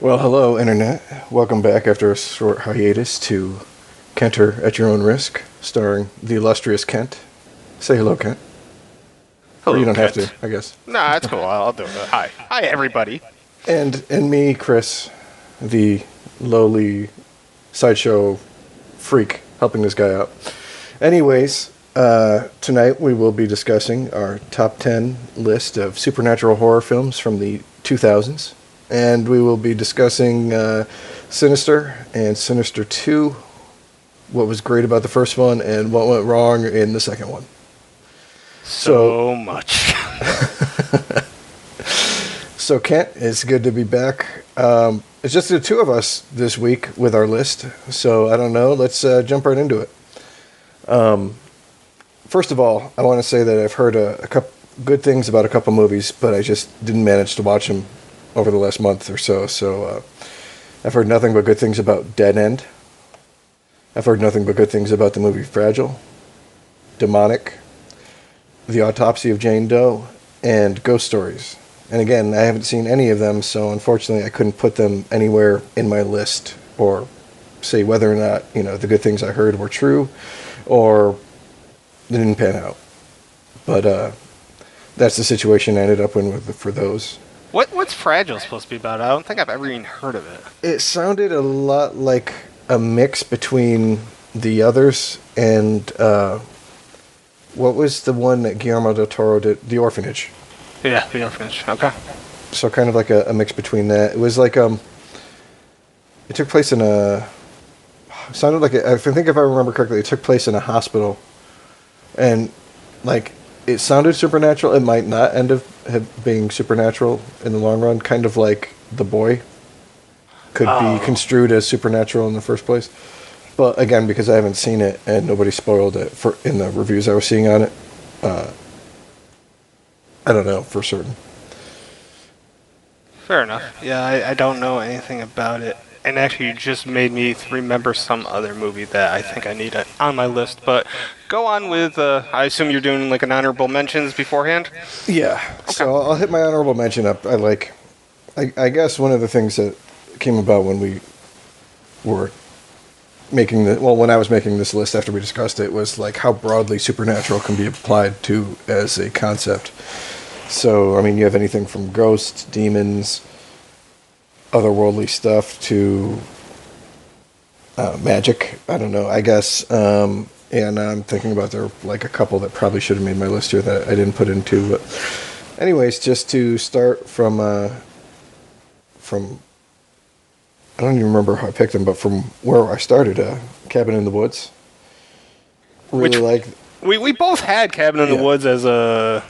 Well, hello, Internet. Welcome back after a short hiatus to Kenter at Your Own Risk, starring the illustrious Kent. Say hello, Kent. Or Hello, you don't have Kent. to, I guess. Nah, that's cool. I'll do it. Hi. Hi, everybody. And me, Chris, the lowly sideshow freak, helping this guy out. Anyways, tonight we will be discussing our top 10 list of supernatural horror films from the 2000s. And we will be discussing Sinister and Sinister 2, what was great about the first one, and what went wrong in the second one. So much. So, Kent, it's good to be back. It's just the two of us this week with our list. So, I don't know. Let's jump right into it. First of all, I want to say that I've heard a couple good things about a couple movies, but I just didn't manage to watch them over the last month or so. So, I've heard nothing but good things about Dead End. I've heard nothing but good things about the movie Fragile, Demonic, The Autopsy of Jane Doe, and Ghost Stories. And again, I haven't seen any of them, so unfortunately I couldn't put them anywhere in my list or say whether or not, the good things I heard were true or they didn't pan out. But that's the situation I ended up in for those. What's Fragile supposed to be about? I don't think I've ever even heard of it. It sounded a lot like a mix between The Others and what was the one that Guillermo del Toro did? The Orphanage. Yeah, The Orphanage. Okay. So kind of like a mix between that. It was like it took place in a. It sounded like I think if I remember correctly, it took place in a hospital, and like it sounded supernatural. It might not end up being supernatural in the long run. Kind of like The Boy could be construed as supernatural in the first place. But again, because I haven't seen it and nobody spoiled it in the reviews I was seeing on it, I don't know for certain. Fair enough. Yeah, I don't know anything about it. And actually, you just made me remember some other movie that I think I need on my list. But go on with, I assume you're doing like an honorable mentions beforehand? Yeah. Okay. So I'll hit my honorable mention up. I guess one of the things that came about when we were when I was making this list after we discussed it was like how broadly supernatural can be applied to as a concept. So, I mean, you have anything from ghosts, demons, otherworldly stuff to magic. I don't know, I guess. And I'm thinking about there are like a couple that probably should have made my list here that I didn't put into. But anyways, just to start from I don't even remember how I picked them, but from where I started, Cabin in the Woods. We both had Cabin in the Woods as a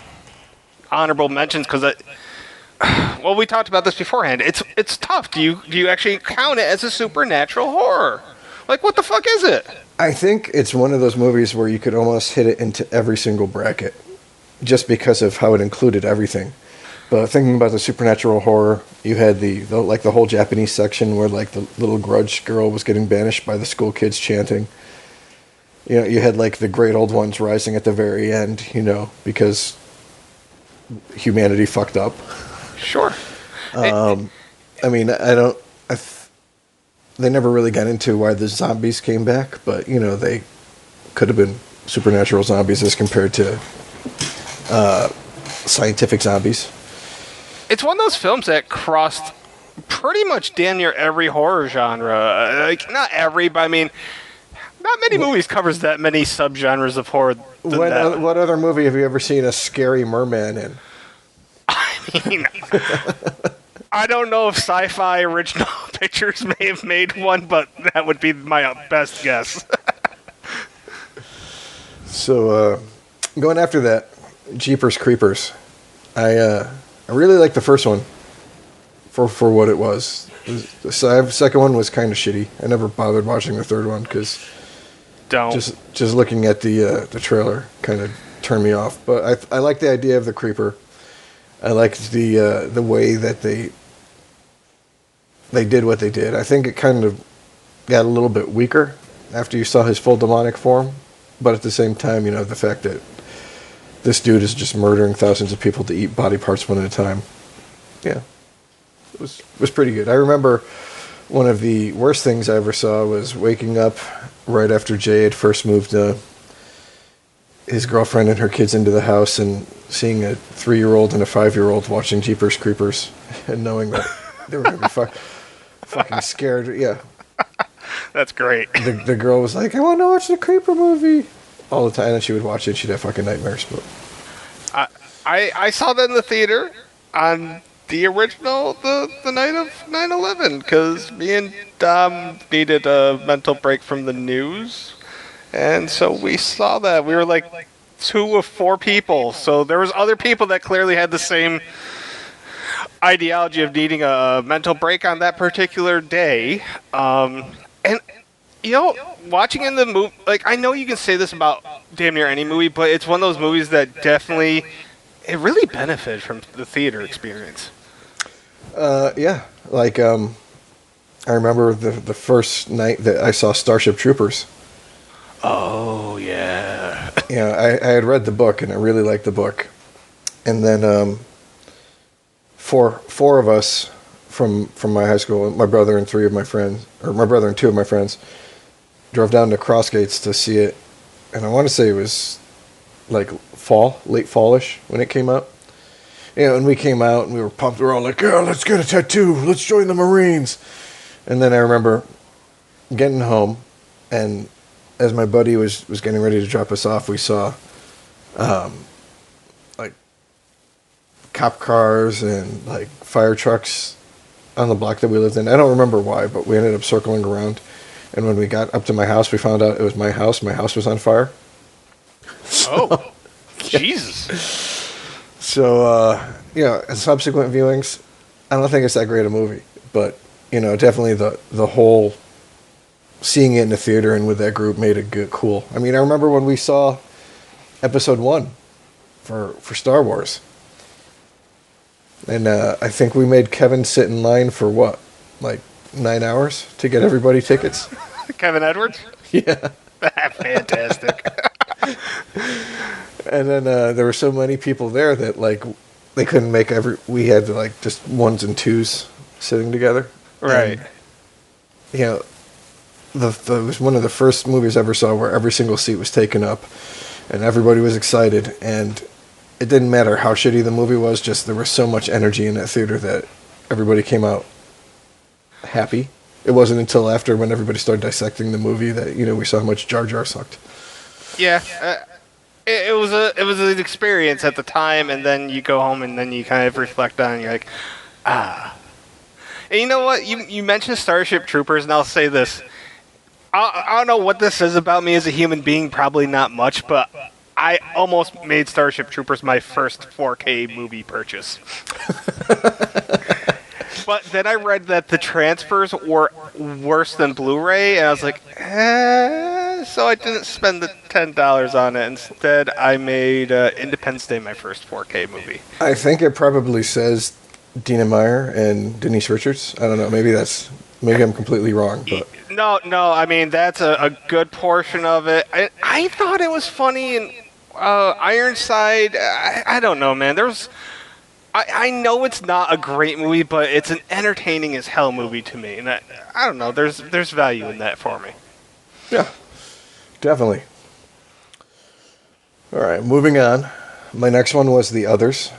honorable mentions because we talked about this beforehand. It's tough. Do you actually count it as a supernatural horror? Like, what the fuck is it? I think it's one of those movies where you could almost hit it into every single bracket, just because of how it included everything. But thinking about the supernatural horror, you had the whole Japanese section where like the little grudge girl was getting banished by the school kids chanting. You had like the great old ones rising at the very end, because humanity fucked up. Sure. I mean, they never really got into why the zombies came back, but they could have been supernatural zombies as compared to scientific zombies. It's one of those films that crossed pretty much damn near every horror genre. Like, not every, but I mean, not many movies covers that many subgenres of horror. What other movie have you ever seen a scary merman in? I mean, I don't know if Sci-Fi Original Pictures may have made one, but that would be my best guess. So, going after that, Jeepers Creepers. I really liked the first one for what it was. The second one was kind of shitty. I never bothered watching the third one because just looking at the trailer kind of turned me off. But I like the idea of the creeper. I liked the way that they did what they did. I think it kind of got a little bit weaker after you saw his full demonic form. But at the same time, the fact that this dude is just murdering thousands of people to eat body parts one at a time. Yeah. was pretty good. I remember one of the worst things I ever saw was waking up right after Jay had first moved his girlfriend and her kids into the house and seeing a 3-year-old and a 5-year-old watching Jeepers Creepers and knowing that they were going to be fucking scared. Yeah. That's great. The girl was like, I want to watch the Creeper movie all the time, and she would watch it and she'd have fucking nightmares. But I saw that in the theater on the original, the night of 9/11, because me and Dom needed a mental break from the news. And so we saw that. We were like 2 of 4 people. So there was other people that clearly had the same ideology of needing a mental break on that particular day. And, watching in the movie, like, I know you can say this about damn near any movie, but it's one of those movies that definitely, it really benefited from the theater experience. yeah. Like, I remember the first night that I saw Starship Troopers. Oh, yeah. I had read the book, and I really liked the book. And then four of us from my high school, my brother and 3 of my friends, or my brother and 2 of my friends, drove down to Crossgates to see it. And I want to say it was like late fallish when it came out. And we came out and we were pumped. We were all like, yeah, let's get a tattoo. Let's join the Marines. And then I remember getting home, and as my buddy was getting ready to drop us off, we saw like cop cars and like fire trucks on the block that we lived in. I don't remember why, but we ended up circling around. And when we got up to my house, we found out it was my house. My house was on fire. Oh, Jesus. So, subsequent viewings, I don't think it's that great a movie. But, definitely the whole seeing it in the theater and with that group made it good, cool. I mean, I remember when we saw Episode 1 for Star Wars. And I think we made Kevin sit in line for what? Like 9 hours to get everybody tickets? Kevin Edwards? Yeah. Fantastic. And then there were so many people there that, like, they couldn't make we had, like, just 1s and 2s sitting together. Right. And, it was one of the first movies I ever saw where every single seat was taken up and everybody was excited, and it didn't matter how shitty the movie was, just there was so much energy in that theater that everybody came out happy. It wasn't until after, when everybody started dissecting the movie, that we saw how much Jar Jar sucked. Yeah, it was an experience at the time, and then you go home and then you kind of reflect on it, and you're like, ah. And you know what? You mentioned Starship Troopers, and I'll say this. I don't know what this says about me as a human being, probably not much, but I almost made Starship Troopers my first 4K movie purchase. But then I read that the transfers were worse than Blu-ray, and I was like, so I didn't spend the $10 on it. Instead, I made Independence Day my first 4K movie. I think it probably says Dina Meyer and Denise Richards. I don't know. Maybe I'm completely wrong. But No. I mean, that's a good portion of it. I thought it was funny, and Ironside, I don't know, man. I know it's not a great movie, but it's an entertaining as hell movie to me, and I don't know. There's value in that for me. Yeah, definitely. All right, moving on. My next one was The Others.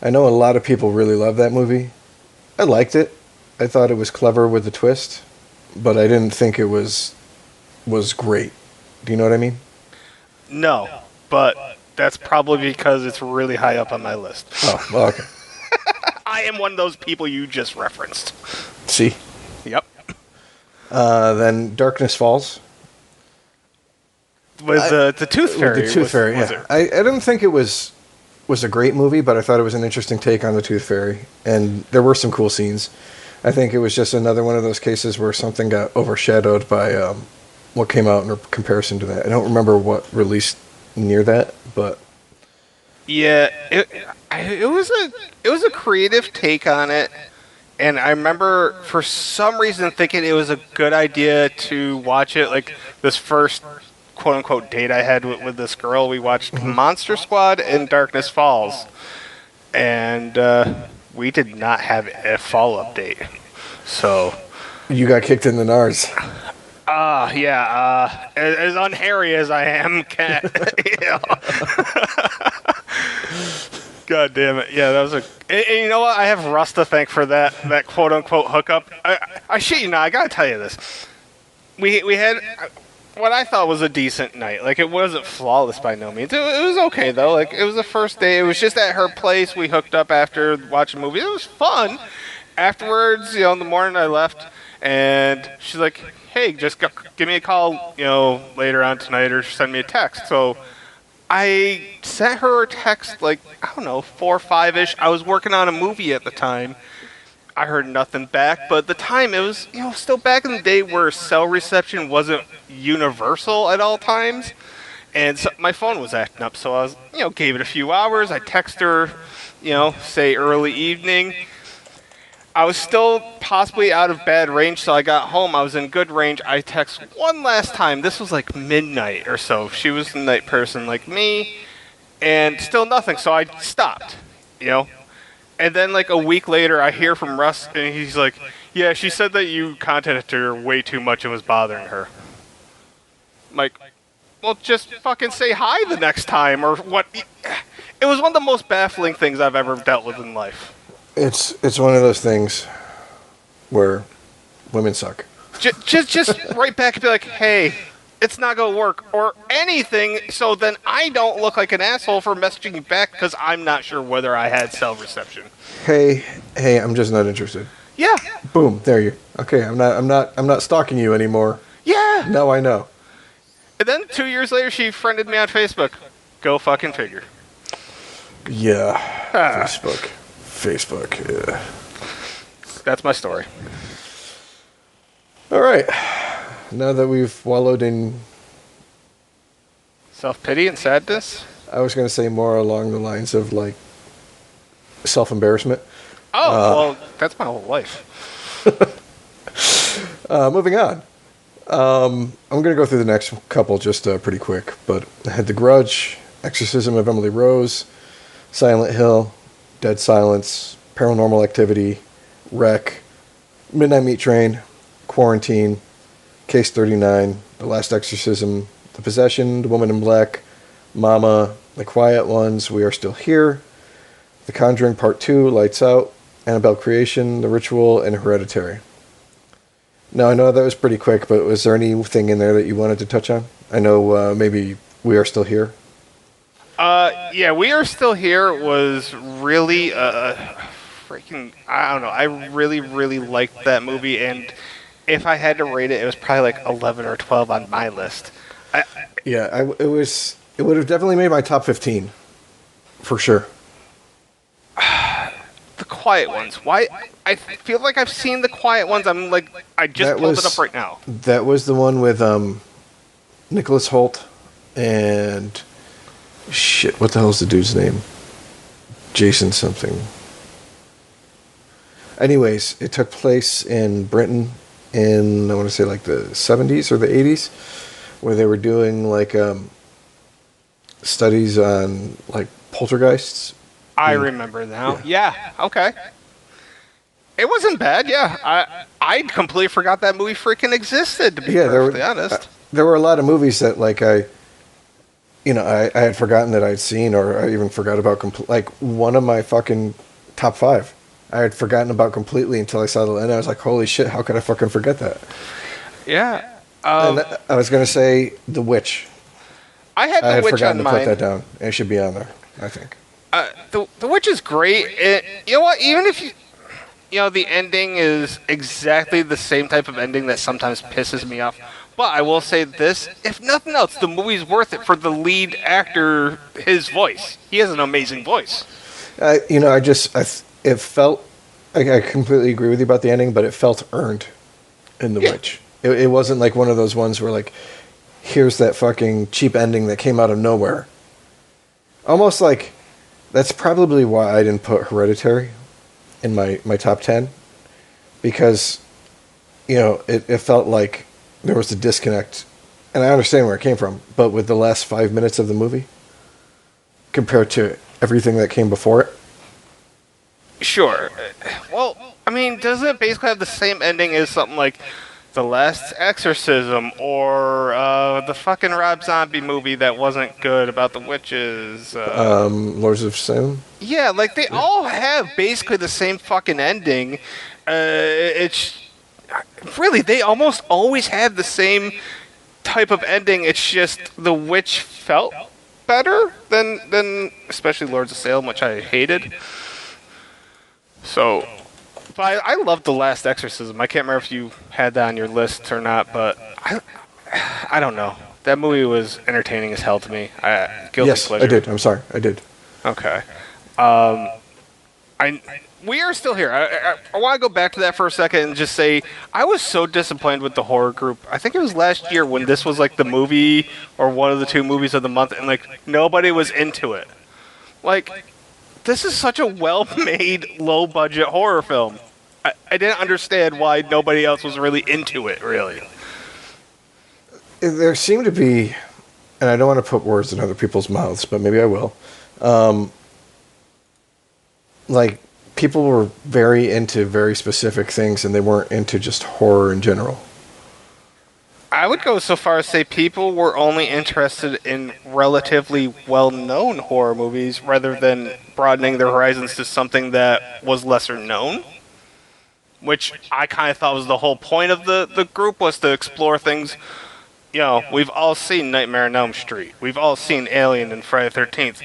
I know a lot of people really love that movie. I liked it. I thought it was clever with the twist, but I didn't think it was great. Do you know what I mean? No, but that's probably because it's really high up on my list. Oh, well, okay. I am one of those people you just referenced. See? Yep. Then Darkness Falls. With the Tooth Fairy. The Tooth Fairy, yeah. I didn't think it was a great movie, but I thought it was an interesting take on the Tooth Fairy, and there were some cool scenes. I think it was just another one of those cases where something got overshadowed by what came out in comparison to that. I don't remember what released near that, but yeah, it was a creative take on it, and I remember for some reason thinking it was a good idea to watch it. Like this first quote unquote date I had with this girl, we watched Monster Squad and Darkness Falls, and we did not have a fall update. So, You got kicked in the NARS. as unhairy as I am, God damn it. Yeah, that was and you know what? I have Russ to thank for that quote unquote hookup. I shit you not, I gotta tell you this. We had what I thought was a decent night. Like, it wasn't flawless by no means. It was okay, though. Like, it was the first day. It was just at her place. We hooked up after watching a movie. It was fun. Afterwards, in the morning I left, and she's like, hey, just give me a call, later on tonight, or send me a text. So I sent her a text, like, I don't know, 4 or 5-ish. I was working on a movie at the time. I heard nothing back, but at the time it was, still back in the day where cell reception wasn't universal at all times. And so my phone was acting up, so I was, gave it a few hours. I text her, say early evening. I was still possibly out of bad range, so I got home. I was in good range. I text one last time. This was like midnight or so. She was a night person like me, and still nothing, so I stopped, And then like a week later, I hear from Russ, and he's like, yeah, she said that you contacted her way too much and was bothering her. I'm like, well, just fucking say hi the next time, or what? It was one of the most baffling things I've ever dealt with in life. It's one of those things where women suck. Just right back and be like, hey, it's not going to work, or anything, so then I don't look like an asshole for messaging you back because I'm not sure whether I had cell reception. Hey, I'm just not interested. Yeah. Boom, there you. Okay, I'm not stalking you anymore. Yeah. Now I know. And then 2 years later, she friended me on Facebook. Go fucking figure. Yeah. Facebook, yeah. That's my story. All right. Now that we've wallowed in self-pity and sadness? I was going to say more along the lines of, like, self-embarrassment. Well, that's my whole life. Moving on. I'm going to go through the next couple just pretty quick, but I had The Grudge, Exorcism of Emily Rose, Silent Hill, Dead Silence, Paranormal Activity, Wreck, Midnight Meat Train, Quarantine, Case 39, The Last Exorcism, The Possession, The Woman in Black, Mama, The Quiet Ones, We Are Still Here, The Conjuring Part 2, Lights Out, Annabelle Creation, The Ritual, and Hereditary. Now, I know that was pretty quick, but was there anything in there that you wanted to touch on? I know maybe We Are Still Here. Yeah, We Are Still Here was really freaking, I don't know, I really, really liked that movie, and if I had to rate it, it was probably like 11 or 12 on my list. It would have definitely made my top 15, for sure. The Quiet Ones. Why? I feel like I've seen The Quiet Ones. I'm like, I just pulled it up right now. That was the one with Nicholas Hoult and shit. What the hell's the dude's name? Jason something. Anyways, it took place in Britain in, I want to say, like the 70s or the 80s, where they were doing like studies on like poltergeists. I remember now. Yeah. Okay. It wasn't bad. Yeah. I completely forgot that movie freaking existed, to be perfectly honest. There were a lot of movies that like I had forgotten that I'd seen, or I even forgot about like one of my fucking top 5. I had forgotten about completely until I saw the end. I was like, holy shit, how could I fucking forget that? Yeah. And I was going to say The Witch. I had The Witch on mine. I had forgotten to put that down. It should be on there, I think. The Witch is great. You know what? Even if the ending is exactly the same type of ending that sometimes pisses me off. But I will say this, if nothing else, the movie's worth it for the lead actor, his voice. He has an amazing voice. It felt, I completely agree with you about the ending, but it felt earned in The Witch. It wasn't like one of those ones where like, here's that fucking cheap ending that came out of nowhere. Almost like, that's probably why I didn't put Hereditary in my top 10. Because, it felt like there was a disconnect. And I understand where it came from. But with the last 5 minutes of the movie, compared to everything that came before it, Sure. Well, I mean, doesn't it basically have the same ending as something like The Last Exorcism or the fucking Rob Zombie movie that wasn't good about the witches? Lords of Salem. Yeah, like they all have basically the same fucking ending. It's really they almost always have the same type of ending. It's just the witch felt better than especially Lords of Salem, which I hated. So, but I loved The Last Exorcism. I can't remember if you had that on your list or not, but I don't know. That movie was entertaining as hell to me. Guilty Yes, pleasure. I did. I'm sorry, I did. Okay. We are still here. I want to go back to that for a second and just say I was so disappointed with the horror group. I think it was last year when this was like the movie or one of the two movies of the month, and like nobody was into it. Like, this is such a well-made, low-budget horror film. I didn't understand why nobody else was really into it, really. There seemed to be, and I don't want to put words in other people's mouths, but maybe I will. Like, people were very into very specific things, and they weren't into just horror in general. I would go so far as say people were only interested in relatively well-known horror movies rather than broadening their horizons to something that was lesser known. Which I kind of thought was the whole point of the group, was to explore things. You know, we've all seen Nightmare on Elm Street. We've all seen Alien and Friday the 13th.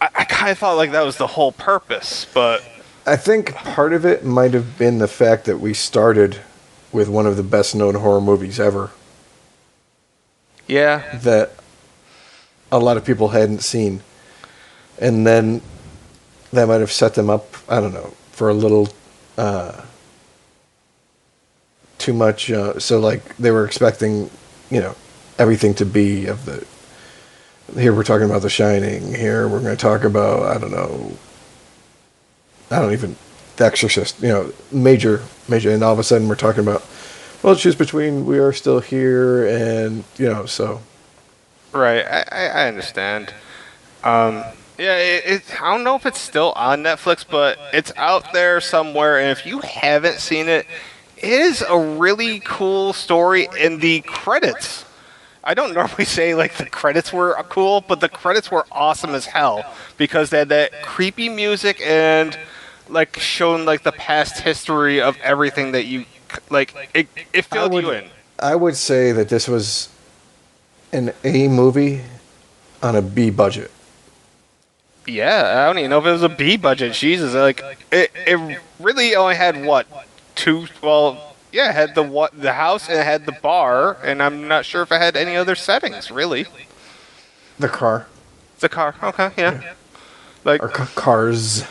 I kind of thought like that was the whole purpose, but... I think part of it might have been the fact that we started with one of the best-known horror movies ever. Yeah. That a lot of people hadn't seen. And then that might have set them up, I don't know, for a little too much. So, like, they were expecting, everything to be of the... Here we're talking about The Shining. Here we're going to talk about, The Exorcist, major, and all of a sudden we're talking about, well, choose between We Are Still Here and, so. Right, I understand. I don't know if it's still on Netflix, but it's out there somewhere, and if you haven't seen it, it is a really cool story in the credits. I don't normally say, like, the credits were cool, but the credits were awesome as hell, because they had that creepy music and... like shown like the past history of everything that you like. It filled you in. I would say that this was an A movie on a B budget. Yeah, I don't even know if it was a B budget. Jesus, like it really only had what two? Well, yeah, it had the house and it had the bar, and I'm not sure if it had any other settings really. The car. The car. Okay, yeah. Like or cars.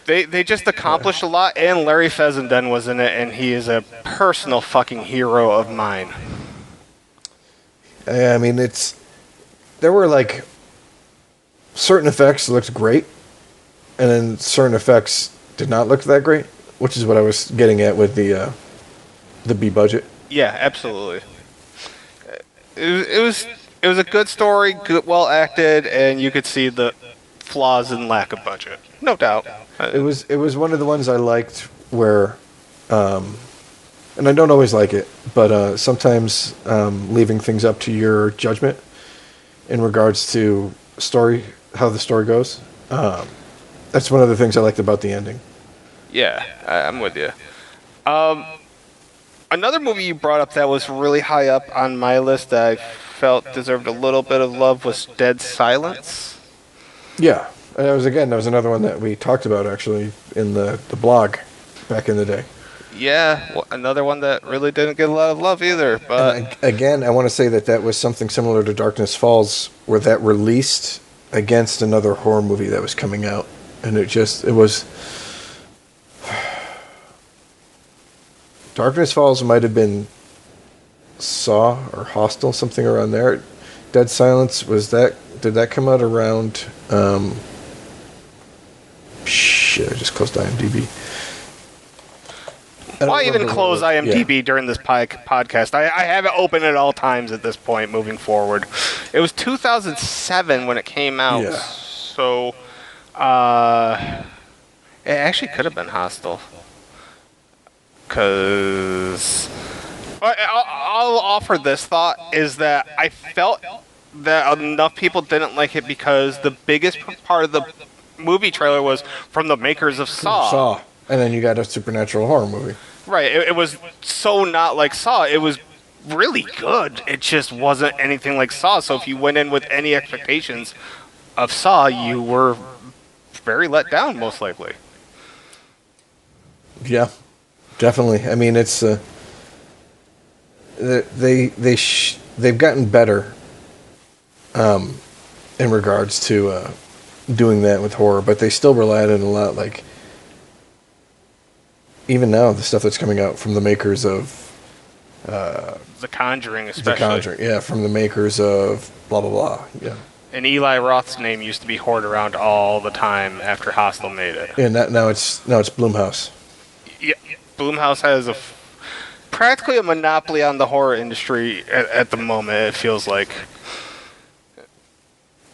They just accomplished a lot, and Larry Fessenden was in it, and he is a personal fucking hero of mine. I mean, there were like certain effects looked great, and then certain effects did not look that great, which is what I was getting at with the B budget. Yeah, absolutely. It was a good story, good, well acted, and you could see the flaws and lack of budget, no doubt. It was one of the ones I liked where, and I don't always like it, but sometimes leaving things up to your judgment in regards to how the story goes. That's one of the things I liked about the ending. Yeah, I'm with you. Another movie you brought up that was really high up on my list that I felt deserved a little bit of love was Dead Silence. Yeah. That was another one that we talked about actually in the blog back in the day. Yeah, well, another one that really didn't get a lot of love either. But again, I want to say that was something similar to Darkness Falls, where that released against another horror movie that was coming out, and it was. Darkness Falls might have been Saw or Hostel, something around there. Dead Silence did that come out around? Shit, I just closed IMDb. Why even close IMDb during this podcast? I have it open at all times at this point moving forward. It was 2007 when it came out. Yeah. So, It actually could have been Hostel. Because I'll offer this thought is that I felt that enough people didn't like it because the biggest part of the movie trailer was from the makers of Saw. Saw. And then you got a supernatural horror movie. Right. It was so not like Saw. It was really good. It just wasn't anything like Saw. So if you went in with any expectations of Saw, you were very let down, most likely. Yeah, definitely. I mean, it's they've gotten better in regards to doing that with horror, but they still relied on a lot. Like even now, the stuff that's coming out from the makers of The Conjuring, especially. The Conjuring, yeah, from the makers of blah blah blah, yeah. And Eli Roth's name used to be hoarded around all the time after Hostel made it. And now it's Blumhouse. Yeah, Blumhouse has practically a monopoly on the horror industry at the moment. It feels like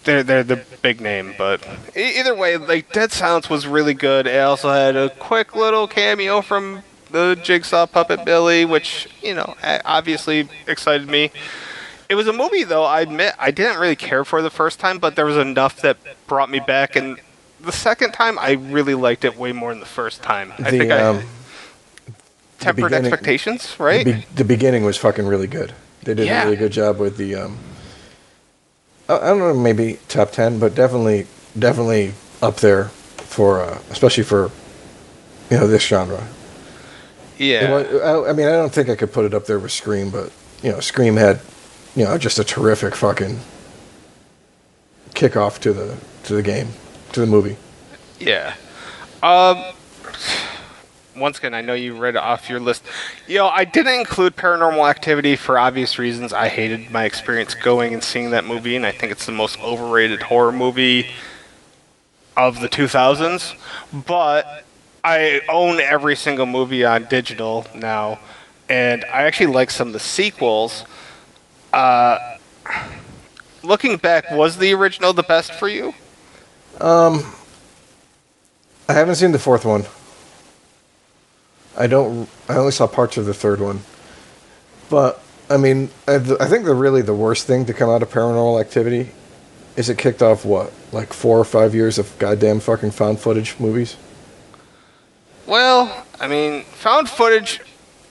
they're the big name, but either way, like Dead Silence was really good. It also had a quick little cameo from the Jigsaw puppet Billy, which obviously excited me. It was a movie, though, I admit, I didn't really care for the first time, but there was enough that brought me back, and the second time, I really liked it way more than the first time. I think I tempered expectations, right? The beginning was fucking really good. They did a really good job with the, I don't know, maybe top 10, but definitely up there for, especially for, this genre. Yeah. I mean, I don't think I could put it up there with Scream, but, Scream had... just a terrific fucking kickoff to the game, to the movie. Yeah. Once again, I know you read it off your list. I didn't include Paranormal Activity for obvious reasons. I hated my experience going and seeing that movie, and I think it's the most overrated horror movie of the 2000s. But I own every single movie on digital now, and I actually like some of the sequels. Looking back, was the original the best for you? I haven't seen the fourth one. I only saw parts of the third one. But, I mean, I think the worst thing to come out of Paranormal Activity is it kicked off, like 4 or 5 years of goddamn fucking found footage movies? Well, I mean, found footage,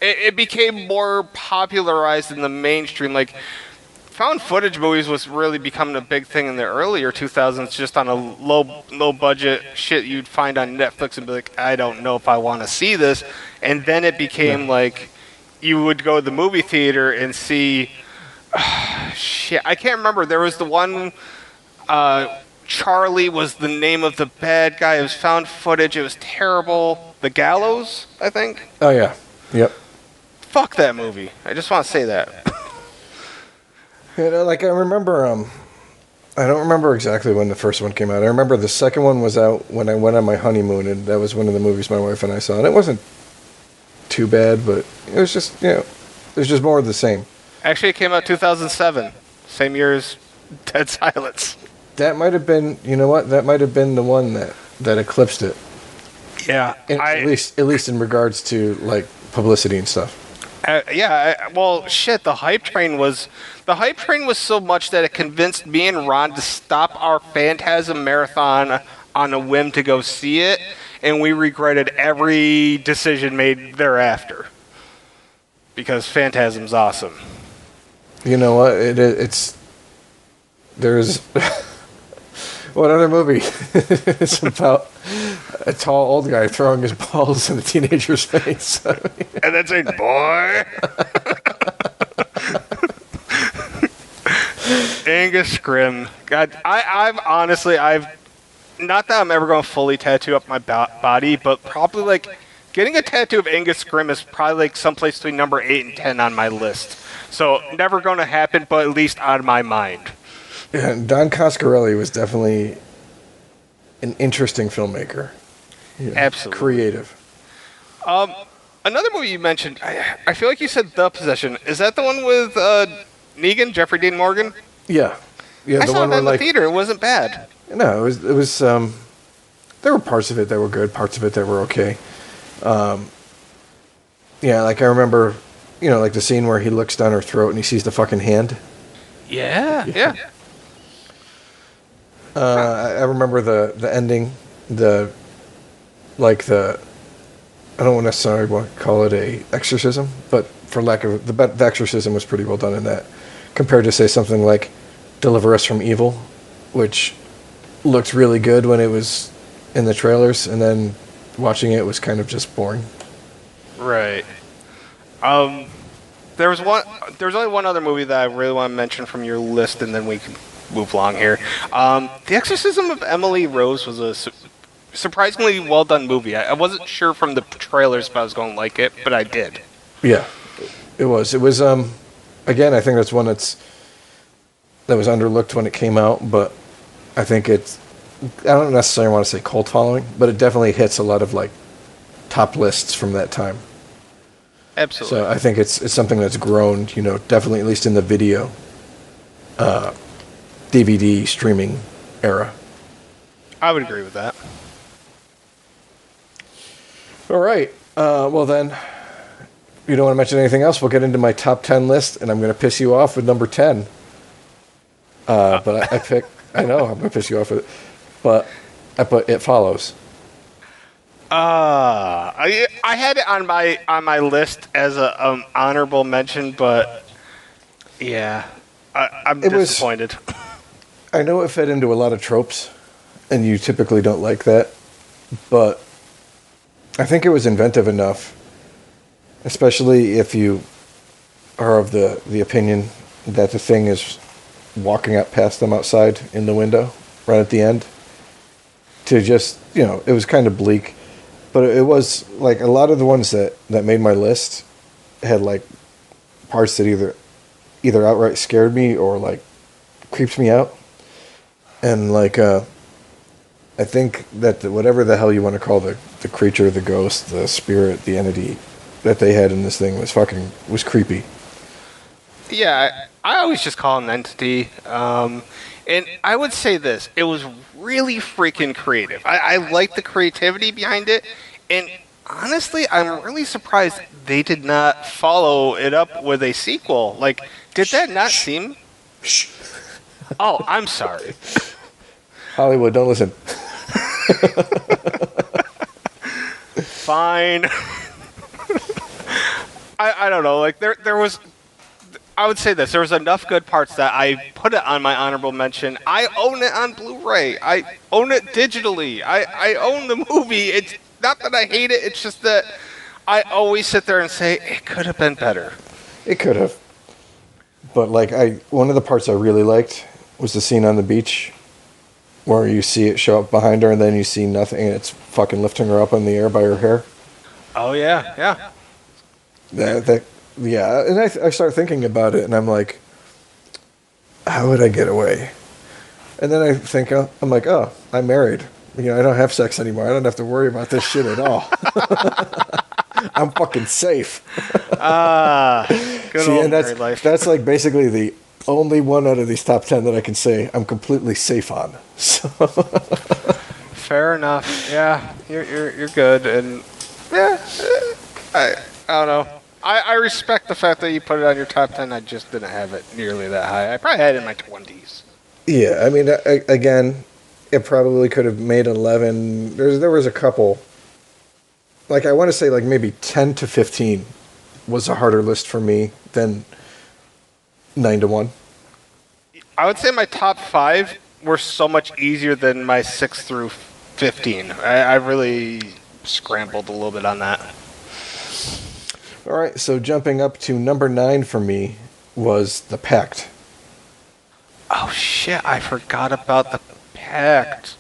it became more popularized in the mainstream. Like, found footage movies was really becoming a big thing in the earlier 2000s, just on a low budget shit you'd find on Netflix and be like, I don't know if I want to see this. And then it became like you would go to the movie theater and see shit. I can't remember. There was the one Charlie was the name of the bad guy. It was found footage. It was terrible. The Gallows, I think. Oh yeah. Yep. Fuck that movie. I just want to say that. Like I remember, I don't remember exactly when the first one came out. I remember the second one was out when I went on my honeymoon, and that was one of the movies my wife and I saw. And it wasn't too bad, but it was just, it was just more of the same. Actually, it came out 2007, same year as Dead Silence. That might have been, you know what? That might have been the one that eclipsed it. Yeah, at least in regards to like publicity and stuff. Well, shit. The hype train was so much that it convinced me and Ron to stop our Phantasm marathon on a whim to go see it, and we regretted every decision made thereafter because Phantasm's awesome. You know what? There's what other movie? It's about a tall old guy throwing his balls in a teenager's face. And then saying, boy. Angus Scrimm. God, I've not that I'm ever going to fully tattoo up my body, but probably like getting a tattoo of Angus Scrimm is probably like someplace between number 8 and 10 on my list. So never going to happen, but at least on my mind. Yeah, Don Coscarelli was definitely an interesting filmmaker. Absolutely. Creative. Another movie you mentioned, I feel like you said The Possession. Is that the one with Negan, Jeffrey Dean Morgan? Yeah. I saw it in the theater. It wasn't bad. No, it was. there were parts of it that were good, parts of it that were okay. Yeah, like I remember, like the scene where he looks down her throat and he sees the fucking hand. Yeah. I remember the ending, I don't necessarily want to call it a exorcism, but for lack of the exorcism was pretty well done in that, compared to say something like "Deliver Us from Evil," which looked really good when it was in the trailers, and then watching it was kind of just boring. Right. There was only one other movie that I really want to mention from your list, and then we can move along here. The Exorcism of Emily Rose was a surprisingly well done movie. I wasn't sure from the trailers if I was going to like it, but I did. Yeah, it was. It was. Again, I think that's one that was underlooked when it came out, but I think it's. I don't necessarily want to say cult following, but it definitely hits a lot of like top lists from that time. Absolutely. So I think it's something that's grown, definitely at least in the video, DVD streaming era. I would agree with that. All right. Well then, you don't want to mention anything else. We'll get into my top 10 list, and I'm going to piss you off with number 10. But I know I'm going to piss you off with it, but I put It Follows. I had it on my list as a honorable mention, but yeah, I'm disappointed. I know it fed into a lot of tropes, and you typically don't like that, but I think it was inventive enough, especially if you are of the opinion that the thing is walking up past them outside in the window right at the end, to just, it was kind of bleak. But it was, like, a lot of the ones that made my list had, like, parts that either outright scared me or, like, creeped me out. And, like, I think that whatever the hell you want to call the creature, the ghost, the spirit, the entity that they had in this thing was creepy. Yeah, I always just call it an entity. And I would say this, it was really freaking creative. I like the creativity behind it, and honestly, I'm really surprised they did not follow it up with a sequel. Like, did that not seem... Shh. Oh, I'm sorry. Hollywood, don't listen. Fine. I don't know, like, there was... I would say this. There was enough good parts that I put it on my honorable mention. I own it on Blu-ray. I own it digitally. I own the movie. It's not that I hate it. It's just that I always sit there and say, it could have been better. It could have. But, like, one of the parts I really liked was the scene on the beach where you see it show up behind her and then you see nothing and it's fucking lifting her up in the air by her hair. Oh, yeah. Yeah, and I start thinking about it, and I'm like, how would I get away? And then I think, I'm like, oh, I'm married. I don't have sex anymore. I don't have to worry about this shit at all. I'm fucking safe. Good See, old and married life. that's like basically the only one out of these top 10 that I can say I'm completely safe on. So. Fair enough. Yeah, you're good, and yeah, I don't know. I respect the fact that you put it on your top 10. I just didn't have it nearly that high. I probably had it in my 20s. Yeah, I mean, again, it probably could have made 11. There was a couple. Like, I want to say, like, maybe 10 to 15 was a harder list for me than 9 to 1. I would say my top 5 were so much easier than my 6 through 15. I really scrambled a little bit on that. All right, so jumping up to number 9 for me was The Pact. Oh shit, I forgot about The Pact.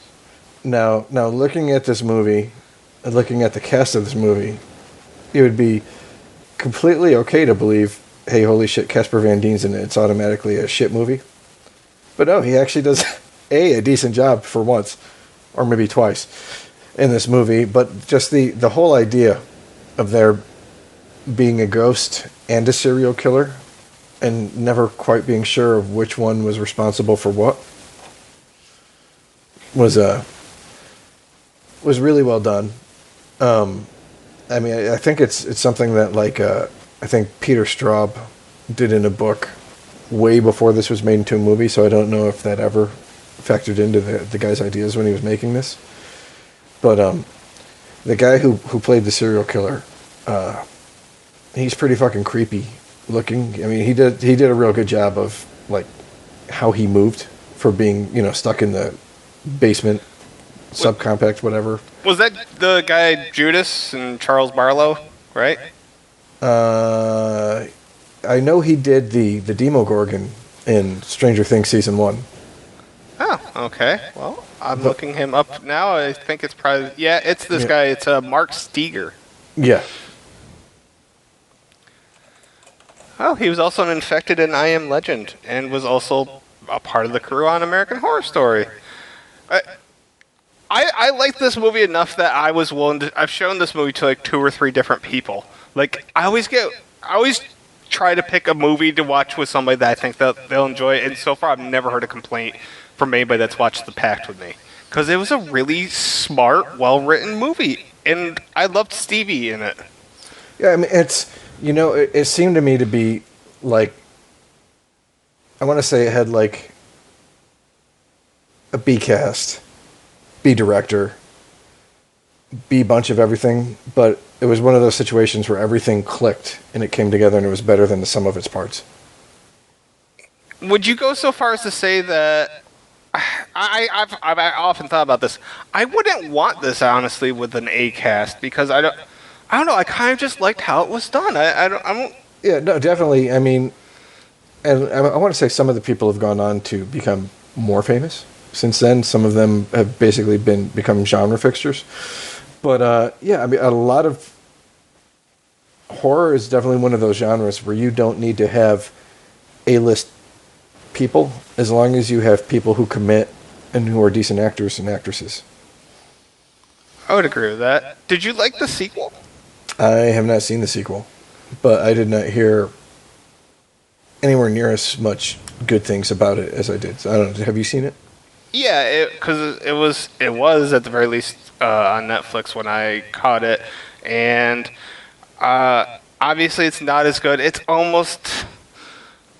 Now looking at this movie, and looking at the cast of this movie, it would be completely okay to believe, hey, holy shit, Casper Van Dien's in it, it's automatically a shit movie. But no, he actually does a decent job for once, or maybe twice, in this movie. But just the whole idea of there being a ghost and a serial killer and never quite being sure of which one was responsible for what was was really well done. I mean, I think it's something that I think Peter Straub did in a book way before this was made into a movie. So I don't know if that ever factored into the guy's ideas when he was making this. But the guy who played the serial killer, he's pretty fucking creepy looking. I mean, he did a real good job of like how he moved for being stuck in the basement, subcompact, whatever. Was that the guy Judas and Charles Barlow, right? I know he did the Demogorgon in Stranger Things season 1. Oh, okay. Well, I'm looking him up now. I think it's probably it's this guy. It's Mark Steger. Yeah. Oh, he was also an infected in I Am Legend and was also a part of the crew on American Horror Story. I liked this movie enough that I was willing to. I've shown this movie to like 2 or 3 different people. Like I always try to pick a movie to watch with somebody that I think that they'll enjoy it. And so far, I've never heard a complaint from anybody that's watched The Pact with me because it was a really smart, well-written movie, and I loved Stevie in it. Yeah, I mean it's it seemed to me to be like I want to say it had like a B cast, B director, B bunch of everything, but it was one of those situations where everything clicked and it came together and it was better than the sum of its parts. Would you go so far as to say that I've often thought about this. I wouldn't want this honestly with an A cast because I don't know. I kind of just liked how it was done. I don't. Yeah, no, definitely. I mean, and I want to say some of the people have gone on to become more famous since then. Some of them have basically become genre fixtures. But yeah, I mean, a lot of horror is definitely one of those genres where you don't need to have A-list people as long as you have people who commit and who are decent actors and actresses. I would agree with that. Did you like the sequel? I have not seen the sequel, but I did not hear anywhere near as much good things about it as I did. So I don't know. Have you seen it? Yeah, because it was at the very least on Netflix when I caught it, and obviously it's not as good. It's almost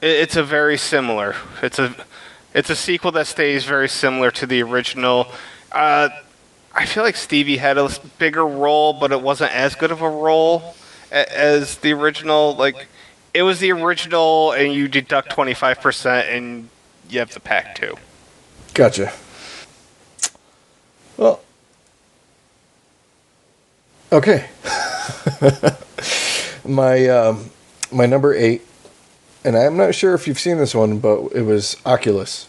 it's a very similar. It's a sequel that stays very similar to the original. I feel like Stevie had a bigger role, but it wasn't as good of a role as the original. Like it was the original, and you deduct 25%, and you have the pack too. Gotcha. Well, okay. My number 8, and I'm not sure if you've seen this one, but it was Oculus.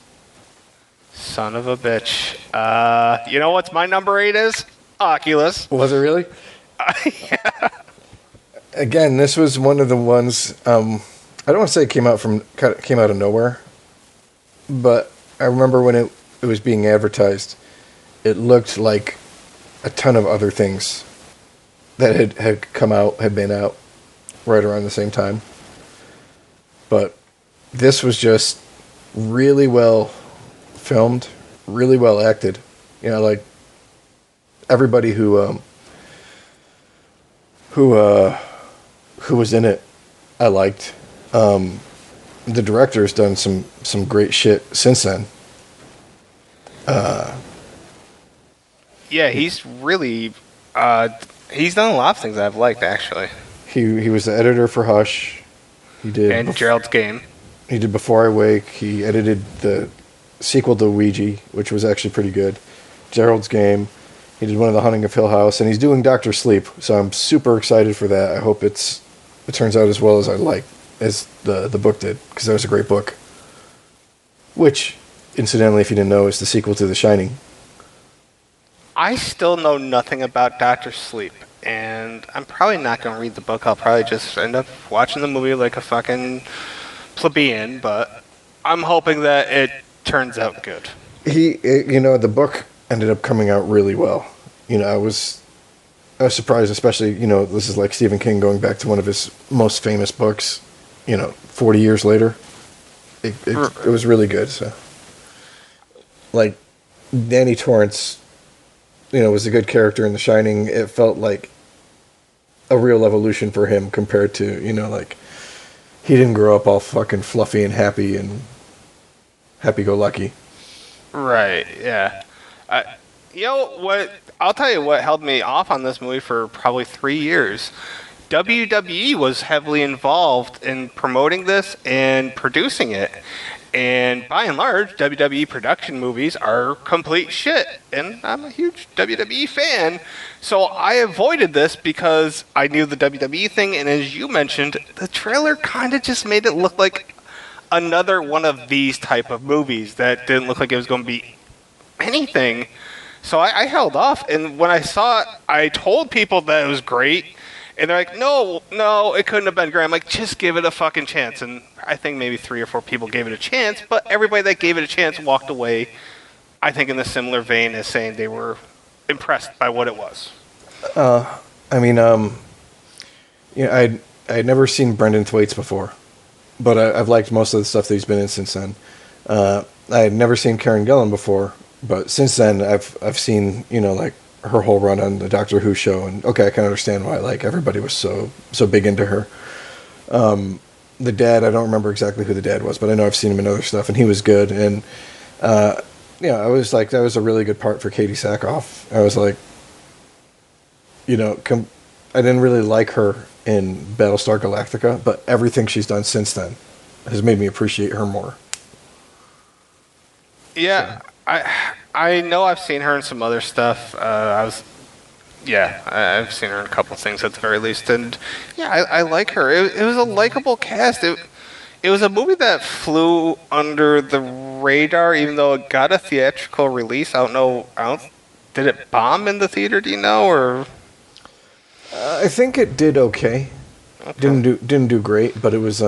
Son of a bitch. You know what's my number 8 is? Oculus. Was it really? Yeah. Again, this was one of the ones. I don't want to say it came out of nowhere, but I remember when it was being advertised, it looked like a ton of other things that had been out right around the same time. But this was just really well filmed, really well acted. Like everybody who was in it, I liked. The director's done some great shit since then. Yeah, he's really he's done a lot of things I've liked actually. He was the editor for Hush. He did and Gerald's Game. He did Before I Wake. He edited the sequel to Ouija, which was actually pretty good. Gerald's Game. He did one of The Haunting of Hill House, and he's doing Dr. Sleep. So I'm super excited for that. I hope it turns out as well as as the book did, because that was a great book. Which, incidentally, if you didn't know, is the sequel to The Shining. I still know nothing about Dr. Sleep, and I'm probably not going to read the book. I'll probably just end up watching the movie like a fucking plebeian, but I'm hoping that it turns out good. The book ended up coming out really well. I was surprised, especially, this is like Stephen King going back to one of his most famous books, 40 years later. It was really good. So, like, Danny Torrance was a good character in The Shining, it felt like a real evolution for him compared to, like, he didn't grow up all fucking fluffy and happy and happy-go-lucky. Right, yeah. You know what? I'll tell you what held me off on this movie for probably 3 years. WWE was heavily involved in promoting this and producing it. And by and large, WWE production movies are complete shit. And I'm a huge WWE fan. So I avoided this because I knew the WWE thing. And as you mentioned, the trailer kind of just made it look like another one of these type of movies that didn't look like it was going to be anything. So I held off. And when I saw it, I told people that it was great. And they're like, no, it couldn't have been great. I'm like, just give it a fucking chance. And I think maybe 3 or 4 people gave it a chance, but everybody that gave it a chance walked away, I think, in a similar vein as saying they were impressed by what it was. I mean, I'd never seen Brendan Thwaites before, but I've liked most of the stuff that he's been in since then. I had never seen Karen Gillan before, but since then I've seen, like, her whole run on the Doctor Who show, and okay, I can understand why, like, everybody was so big into her. The dad, I don't remember exactly who the dad was, but I know I've seen him in other stuff, and he was good. And I was like, that was a really good part for Katie Sackhoff. I was like, I didn't really like her in Battlestar Galactica, but everything she's done since then has made me appreciate her more. Yeah, so. I know I've seen her in some other stuff. I've seen her in a couple things at the very least, and yeah, I like her. It was a likable cast. It was a movie that flew under the radar, even though it got a theatrical release. I don't know. Did it bomb in the theater? Do you know? Or I think it did okay. Didn't do great, but it was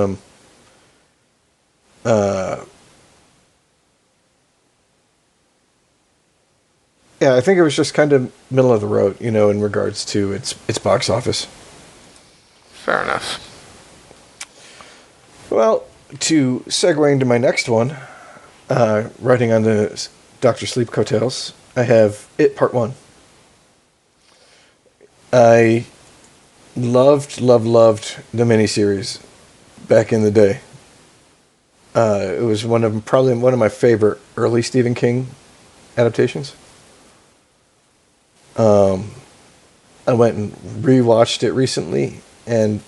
yeah, I think it was just kind of middle of the road, in regards to its box office. Fair enough. Well, to segue into my next one, riding on the Dr. Sleep coattails, I have It Part 1. I loved the miniseries back in the day. It was probably one of my favorite early Stephen King adaptations. I went and rewatched it recently, and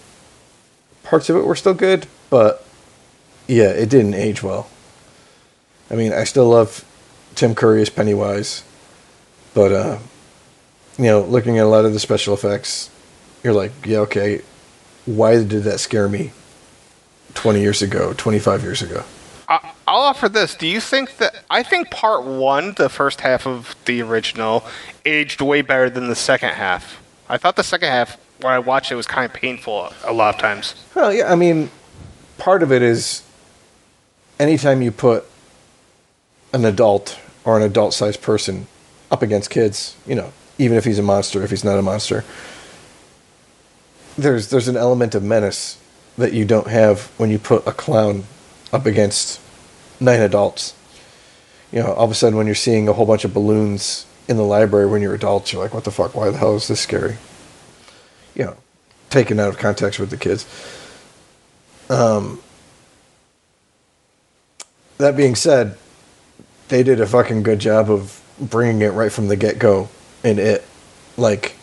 parts of it were still good, but yeah, it didn't age well. I mean, I still love Tim Curry as Pennywise, but looking at a lot of the special effects, you're like, yeah, okay, why did that scare me 20 years ago, 25 years ago? I'll offer this. Do you think that... I think part 1, the first half of the original, aged way better than the second half. I thought the second half, when I watched it, was kind of painful a lot of times. Well, yeah, I mean, part of it is anytime you put an adult or an adult-sized person up against kids, even if he's a monster, if he's not a monster, there's an element of menace that you don't have when you put a clown up against 9 adults. All of a sudden when you're seeing a whole bunch of balloons in the library when you're adults, you're like, what the fuck, why the hell is this scary? Taken out of context with the kids. That being said, they did a fucking good job of bringing it right from the get-go in it. Like,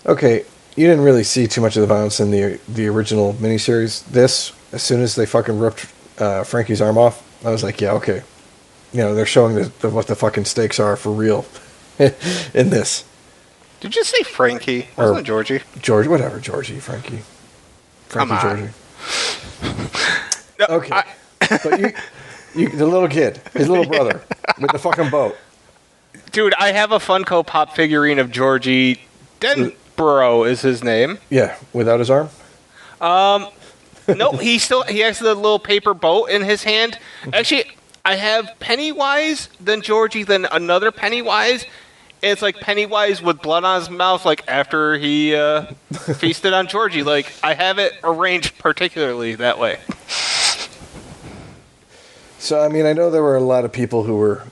okay, you didn't really see too much of the violence in the original miniseries. This, as soon as they fucking ripped Frankie's arm off, I was like, yeah, okay. They're showing what the fucking stakes are for real in this. Did you say Frankie? Wasn't it Georgie? Georgie, whatever, Georgie, Frankie. Come on. Georgie. No, okay. But you, the little kid, his little brother, with the fucking boat. Dude, I have a Funko Pop figurine of Georgie Denborough is his name. Yeah, without his arm? No, he has the little paper boat in his hand. Actually, I have Pennywise, then Georgie, then another Pennywise. And it's like Pennywise with blood on his mouth, like after he feasted on Georgie. Like, I have it arranged particularly that way. So, I mean, I know there were a lot of people who were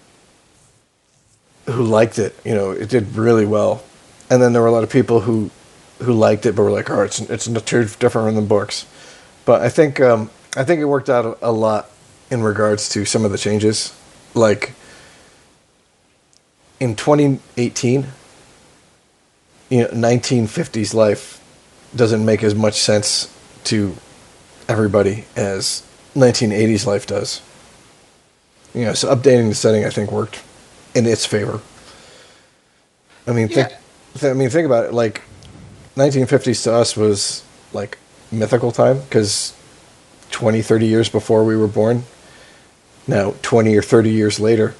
who liked it. You know, it did really well. And then there were a lot of people who liked it, but were like, "Oh, it's too different from the books." But I think it worked out a lot in regards to some of the changes. Like in 2018, 1950s life doesn't make as much sense to everybody as 1980s life does. So updating the setting, I think, worked in its favor. I mean, think about it. Like, 1950s to us was like mythical time because 20, 30 years before we were born. Now, 20 or 30 years later,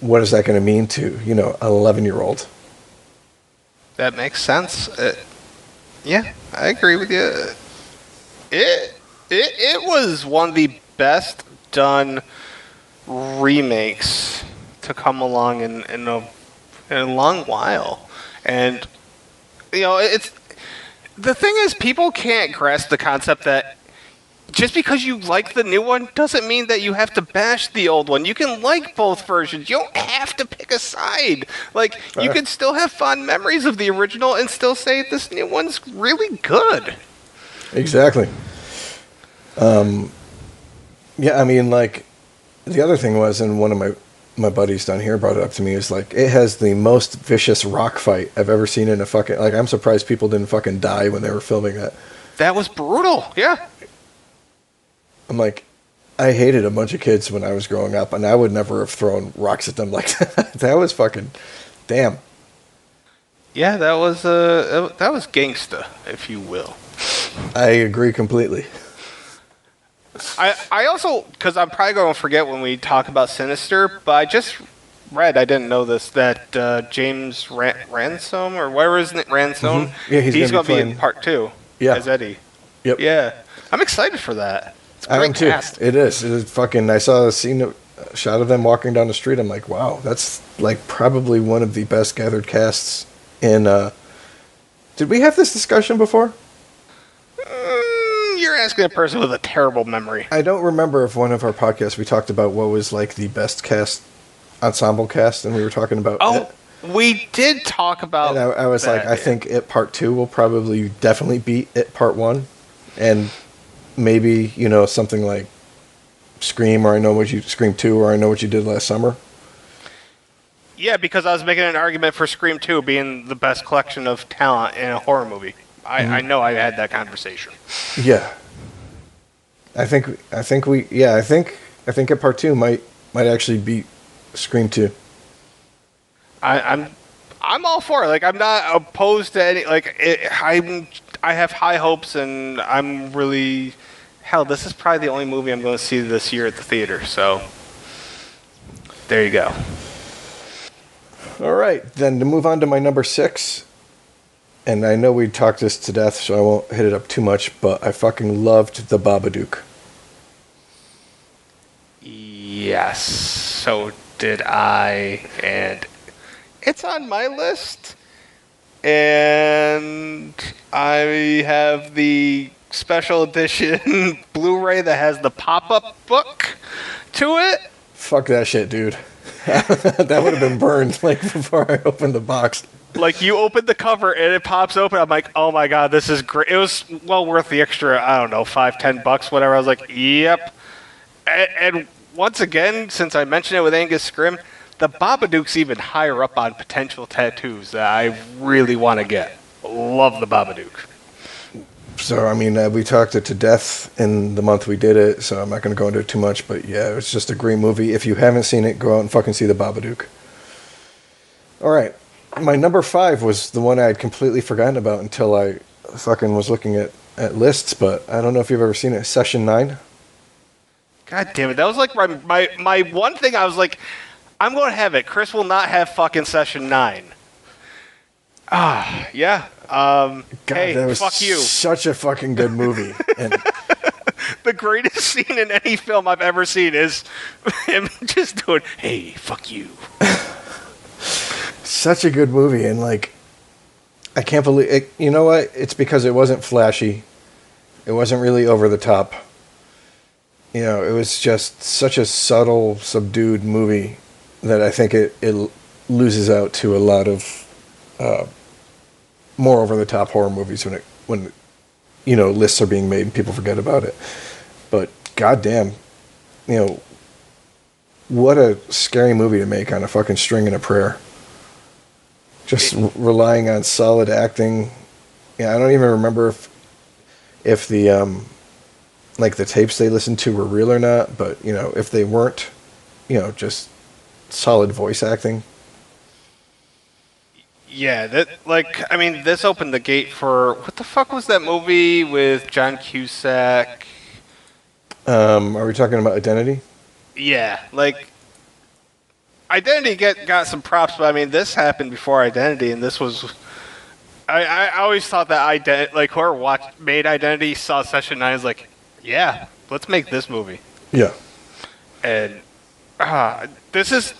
what is that going to mean to, an 11-year-old? That makes sense. Yeah, I agree with you. It was one of the best done remakes to come along in a long while. And it's the thing is, people can't grasp the concept that just because you like the new one doesn't mean that you have to bash the old one. You can like both versions. You don't have to pick a side. Like, you can still have fond memories of the original and still say this new one's really good. Exactly. Yeah, I mean, like, the other thing was, and one of my buddies down here brought it up to me, is like, it has the most vicious rock fight I've ever seen in a fucking, like, I'm surprised people didn't fucking die when they were filming that. That was brutal, yeah. I'm like, I hated a bunch of kids when I was growing up, and I would never have thrown rocks at them like that. That was fucking, damn. Yeah, that was gangsta, if you will. I agree completely. I also, because I'm probably going to forget when we talk about Sinister, but I just read, I didn't know this, that James Ransom, or whatever his name, Ransom, yeah, he's going to be in part 2 as Eddie. Yep. Yeah, I'm excited for that. It's a great I am too. cast. It is. It is fucking. I saw a shot of them walking down the street. I'm like, wow, that's like probably one of the best gathered casts in. Did we have this discussion before? You're asking a person with a terrible memory. I don't remember if one of our podcasts we talked about what was like the best ensemble cast, and we were talking about. We did talk about. And I was like, I think It Part 2 will probably definitely beat It Part 1, and maybe something like Scream, or Scream 2, or I Know What You Did Last Summer. Yeah, because I was making an argument for Scream 2 being the best collection of talent in a horror movie. I know I had that conversation. Yeah. I think It Part 2 might actually beat Scream 2. I'm all for it. Like, I'm not opposed to any. Like, I have high hopes, and I'm really. Hell, this is probably the only movie I'm going to see this year at the theater. So, there you go. All right, then to move on to my number 6, and I know we talked this to death, so I won't hit it up too much, but I fucking loved The Babadook. Yes, so did I, and it's on my list, and I have the special edition Blu-ray that has the pop-up book to it. Fuck that shit, dude. That would have been burned like before I opened the box. Like, you open the cover and it pops open. I'm like, oh my god, this is great. It was well worth the extra, I don't know, $5-10, whatever. I was like, yep. And once again, since I mentioned it with Angus Scrimm, the Babadook's even higher up on potential tattoos that I really want to get. Love the Babadook. So, I mean, we talked it to death in the month we did it, so I'm not going to go into it too much, but yeah, it's just a great movie. If you haven't seen it, go out and fucking see The Babadook. Alright, my number 5 was the one I had completely forgotten about until I fucking was looking at lists, but I don't know if you've ever seen it, Session 9. God damn it, that was like my one thing. I was like, I'm going to have it. Chris will not have fucking Session 9. Yeah. God, hey, that was fuck you. Such a fucking good movie. And the greatest scene in any film I've ever seen is him just doing, hey, fuck you. Such a good movie, and like, I can't believe it. You know what? It's because it wasn't flashy. It wasn't really over the top. It was just such a subtle, subdued movie, that I think it loses out to a lot of more over the top horror movies when lists are being made and people forget about it. But goddamn, what a scary movie to make on a fucking string and a prayer. Just relying on solid acting. Yeah, I don't even remember if the like the tapes they listened to were real or not, but if they weren't, just solid voice acting. Yeah, this opened the gate for what the fuck was that movie with John Cusack? Are we talking about Identity? Yeah, Identity got some props, but I mean, this happened before Identity, and this was. I always thought that whoever made Identity saw Session 9 is like, yeah, let's make this movie. Yeah. And this is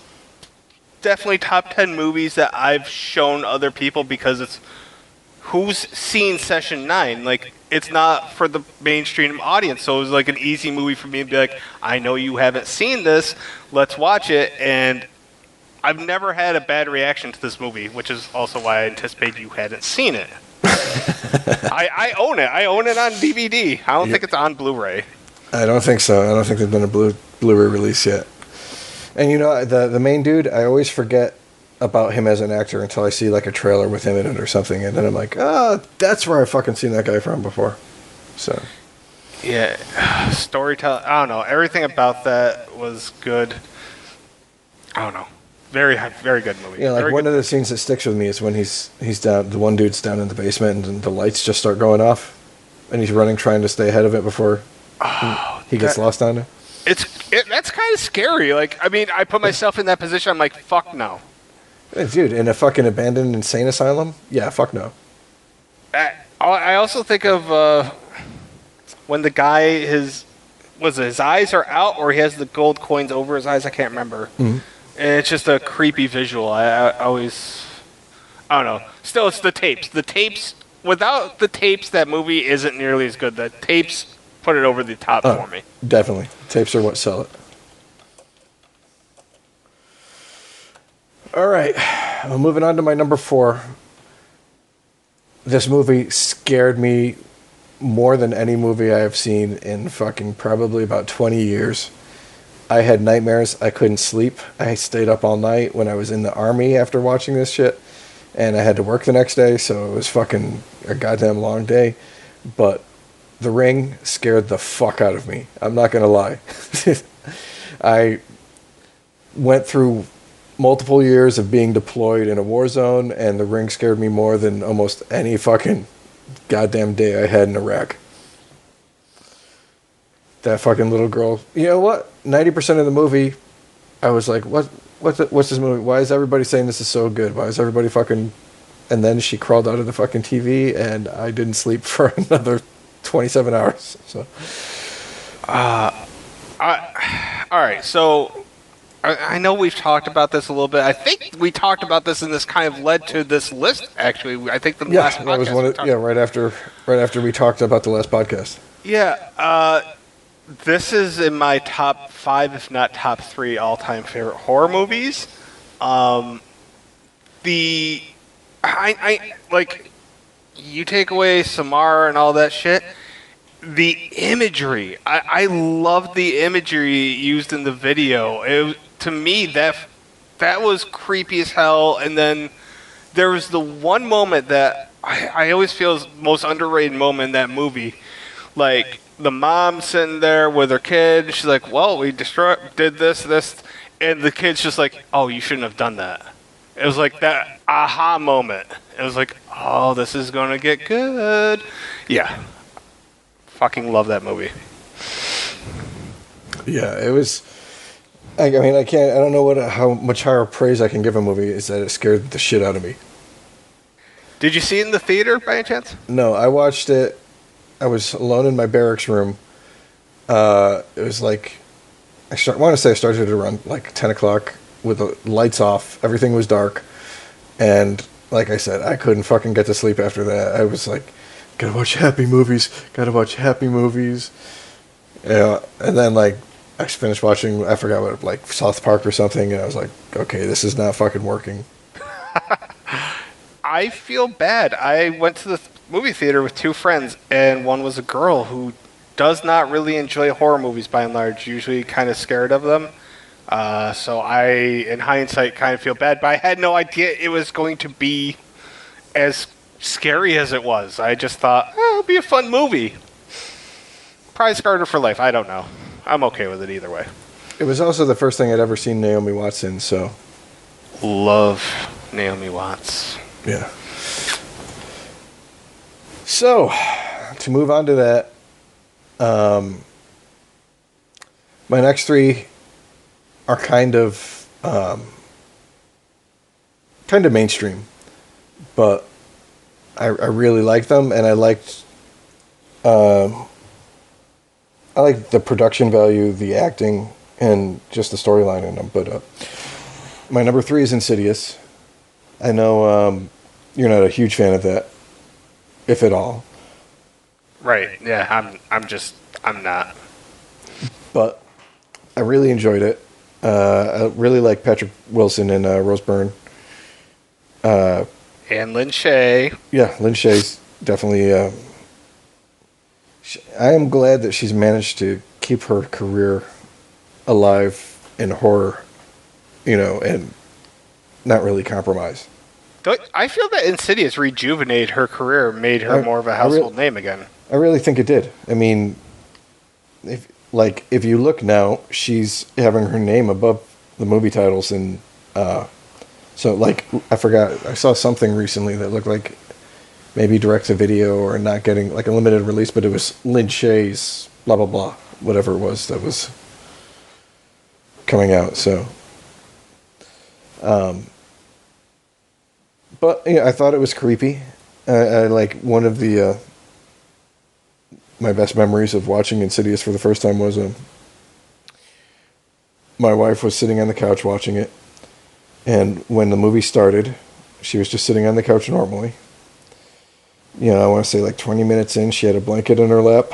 definitely top 10 movies that I've shown other people because it's who's seen Session 9. It's not for the mainstream audience, so it was like an easy movie for me to be like, I know you haven't seen this, let's watch it. And I've never had a bad reaction to this movie, which is also why I anticipate you hadn't seen it. I own it. I own it on DVD. I don't think it's on Blu-ray. I don't think so. I don't think there's been a Blu-ray release yet. And the main dude, I always forget about him as an actor until I see like a trailer with him in it or something, and then I'm like, that's where I fucking seen that guy from before. So. Yeah, storytelling. I don't know. Everything about that was good. I don't know. Very, very good movie. Yeah, one of the scenes that sticks with me is when he's down. The one dude's down in the basement, and the lights just start going off, and he's running, trying to stay ahead of it before he gets lost on it. That's kind of scary. I put myself in that position. I'm like, fuck no. Hey, dude, in a fucking abandoned insane asylum? Yeah, fuck no. I also think of when the guy his eyes are out, or he has the gold coins over his eyes. I can't remember. Mm-hmm. It's just a creepy visual. I don't know. Still, it's the tapes. The tapes, without the tapes, that movie isn't nearly as good. The tapes put it over the top for me. Definitely. Tapes are what sell it. All right. Well, moving on to my number 4. This movie scared me more than any movie I have seen in fucking probably about 20 years. I had nightmares. I couldn't sleep. I stayed up all night when I was in the army after watching this shit. And I had to work the next day, so it was fucking a goddamn long day. But The Ring scared the fuck out of me. I'm not going to lie. I went through multiple years of being deployed in a war zone, and The Ring scared me more than almost any fucking goddamn day I had in Iraq. That fucking little girl. You know what? 90% of the movie, I was like, what's this movie? Why is everybody saying this is so good? Why is everybody fucking... And then she crawled out of the fucking TV, and I didn't sleep for another 27 hours. So, all right. So, I know we've talked about this a little bit. I think we talked about this, and this kind of led to this list. Actually, I think last podcast. That was right after we talked about the last podcast. Yeah. This is in my top 5, if not top 3, all-time favorite horror movies. You take away Samara and all that shit. The imagery, I love the imagery used in the video. To me, that was creepy as hell. And then there was the one moment that I always feel is the most underrated moment in that movie. Like, the mom sitting there with her kid, she's like, well, we did this, and the kid's just like, oh, you shouldn't have done that. It was like that aha moment. It was like, oh, this is going to get good. Yeah. Fucking love that movie. Yeah, it was... I don't know how much higher praise I can give a movie is that it scared the shit out of me. Did you see it in the theater by any chance? No, I watched it. I was alone in my barracks room. It was like... I want to say I started around like 10 o'clock with the lights off. Everything was dark. And like I said, I couldn't fucking get to sleep after that. I was like, gotta watch happy movies. Yeah, and then like I finished watching, I forgot what, like South Park or something, and I was like, okay, this is not fucking working. I feel bad. I went to the movie theater with two friends, and one was a girl who does not really enjoy horror movies by and large, usually kind of scared of them. So I, in hindsight, kind of feel bad, but I had no idea it was going to be as scary as it was. I just thought, it'll be a fun movie. Probably scarred her for life. I don't know. I'm okay with it either way. It was also the first thing I'd ever seen Naomi Watts in, so. Love Naomi Watts. Yeah. So, to move on to that, my next three are kind of mainstream, but I really like them, and I liked the production value, the acting, and just the storyline in them. But my number three is Insidious. I know you're not a huge fan of that, if at all. Right. Yeah. I'm not. But I really enjoyed it. I really like Patrick Wilson and Rose Byrne. And Lin Shaye. Yeah, Lin Shaye's definitely. I am glad that she's managed to keep her career alive in horror, and not really compromise. I feel that Insidious rejuvenated her career, made her more of a household name again. I really think it did. I mean, if you look now, she's having her name above the movie titles, and so I forgot, I saw something recently that looked like maybe direct to video or not getting like a limited release, but it was Lin Shaye's blah blah blah, whatever it was that was coming out. So, but yeah, I thought it was creepy. I like one of the my best memories of watching Insidious for the first time was my wife was sitting on the couch watching it, and when the movie started, she was just sitting on the couch normally. I want to say like 20 minutes in, she had a blanket in her lap,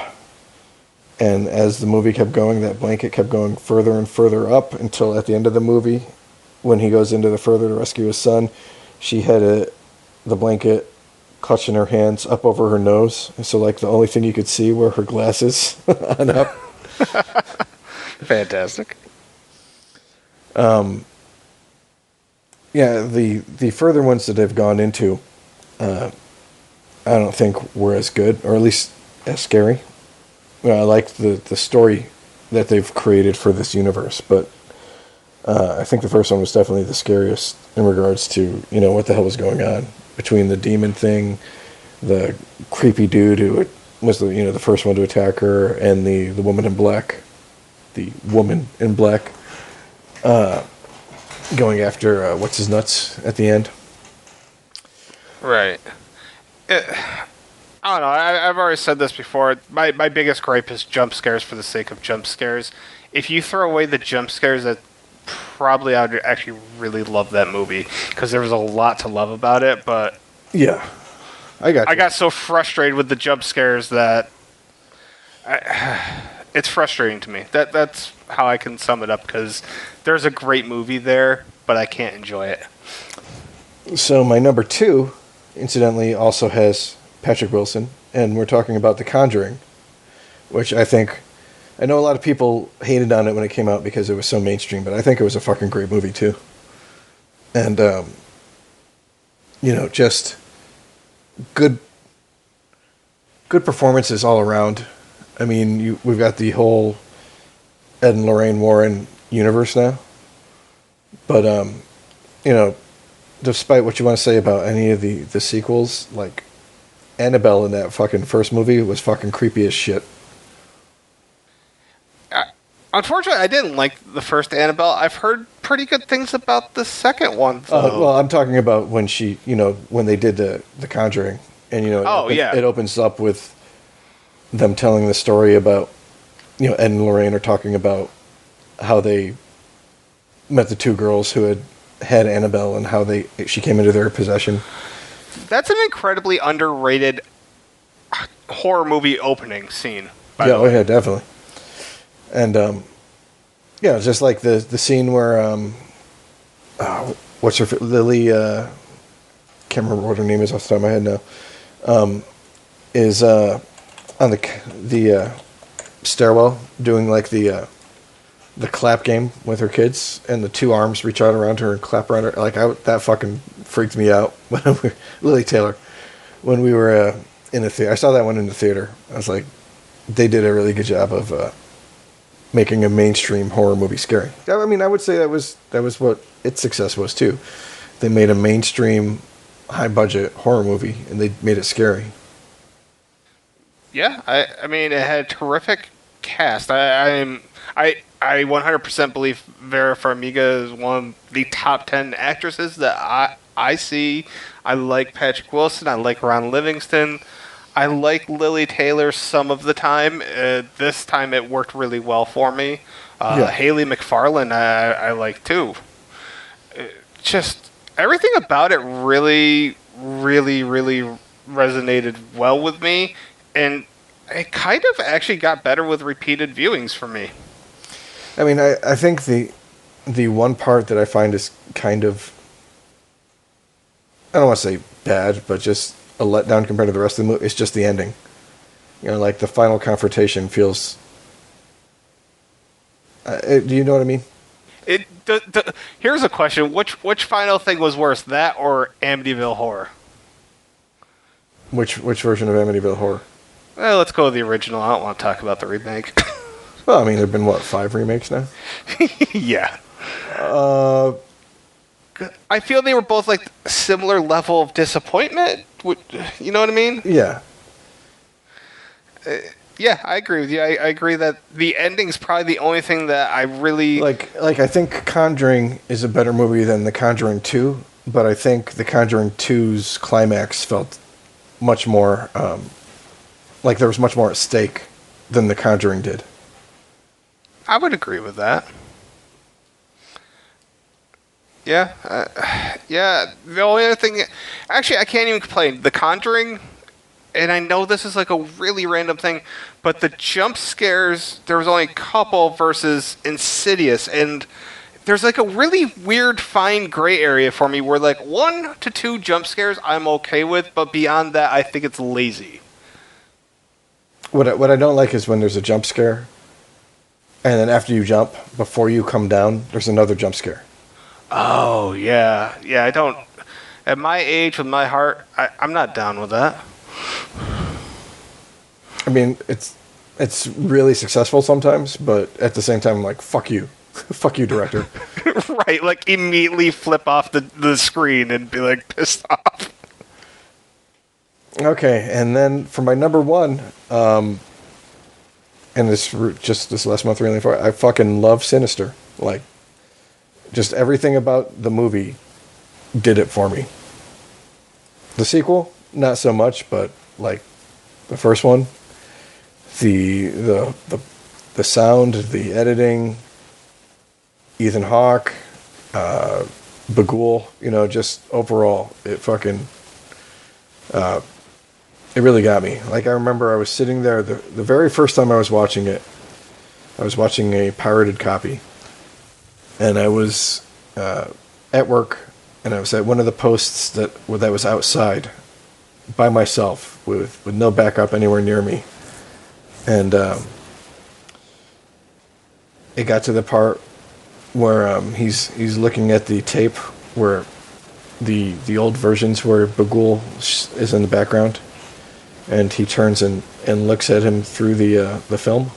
and as the movie kept going, that blanket kept going further and further up until at the end of the movie, when he goes into the further to rescue his son, she had the blanket clutching her hands up over her nose, so like the only thing you could see were her glasses on up. Fantastic. Yeah, the further ones that I've gone into, I don't think were as good, or at least as scary. I like the story that they've created for this universe, but I think the first one was definitely the scariest in regards to, what the hell was going on between the demon thing, the creepy dude who was the first one to attack her, and the woman in black, going after what's his nuts at the end. Right. I don't know. I've already said this before. My biggest gripe is jump scares for the sake of jump scares. If you throw away the jump scares, that probably I would actually really love that movie, because there was a lot to love about it. But yeah, I got so frustrated with the jump scares that it's frustrating to me. That's how I can sum it up, because there's a great movie there, but I can't enjoy it. So my number two, incidentally, also has Patrick Wilson, and we're talking about The Conjuring, which I know a lot of people hated on it when it came out because it was so mainstream, but I think it was a fucking great movie too. And, just good performances all around. I mean, we've got the whole Ed and Lorraine Warren universe now, but, despite what you want to say about any of the sequels, like Annabelle in that fucking first movie was fucking creepy as shit. Unfortunately, I didn't like the first Annabelle. I've heard pretty good things about the second one, though. Well, I'm talking about when when they did the Conjuring, and it opens up with them telling the story about, Ed and Lorraine are talking about how they met the two girls who had Annabelle and how she came into their possession. That's an incredibly underrated horror movie opening scene. By the way. Yeah, definitely. And Yeah, just like the scene where what's her Lily? Can't remember what her name is off the top of my head now. Is on the stairwell doing like the clap game with her kids, and the two arms reach out around her and clap around her. Like that fucking freaked me out when Lily Taylor when we were in the theater. I saw that one in the theater. I was like, they did a really good job of making a mainstream horror movie scary. I mean, I would say that was what its success was too. They made a mainstream, high budget horror movie, and they made it scary. Yeah, I mean, it had a terrific cast. I 100% believe Vera Farmiga is one of the top 10 actresses that I see. I like Patrick Wilson. I like Ron Livingston. I like Lily Taylor some of the time. This time it worked really well for me. Haley McFarlane I like too. Just everything about it really, really, really resonated well with me. And it kind of actually got better with repeated viewings for me. I mean, I think the one part that I find is kind of, I don't want to say bad, but just a letdown compared to the rest of the movie. It's just the ending. You know, like the final confrontation feels. Do you know what I mean? Here's a question: which final thing was worse, that or Amityville Horror? Which version of Amityville Horror? Well, let's go with the original. I don't want to talk about the remake. Well, I mean, there've been what, 5 remakes now? Yeah. I feel they were both like similar level of disappointment. You know what I mean? Yeah. Yeah, I agree with you. I agree that the ending's probably the only thing that I really like. I think Conjuring is a better movie than The Conjuring 2, but I think The Conjuring 2's climax felt much more like there was much more at stake than The Conjuring did. I would agree with that. Yeah, yeah. The only other thing, actually, I can't even complain. The Conjuring, and I know this is like a really random thing, but the jump scares, there was only a couple versus Insidious, and there's like a really weird fine gray area for me where like 1 to 2 jump scares I'm okay with, but beyond that, I think it's lazy. What I don't like is when there's a jump scare, and then after you jump, before you come down, there's another jump scare. Oh, yeah. Yeah, I don't... At my age, with my heart, I'm not down with that. I mean, it's really successful sometimes, but at the same time, I'm like, fuck you. Fuck you, director. Right, like, immediately flip off the screen and be, like, pissed off. Okay, and then for my number one, and this last month really far, I fucking love Sinister. Like, just everything about the movie did it for me. The sequel, not so much, but like the first one, the sound, the editing, Ethan Hawke, Bagul, you know, just overall, it fucking, it really got me. Like, I remember I was sitting there, the very first time I was watching it, I was watching a pirated copy, and I was at work, and I was at one of the posts that was outside by myself with no backup anywhere near me, and it got to the part where he's looking at the tape where the old versions where Bagul is in the background, and he turns and looks at him through the film.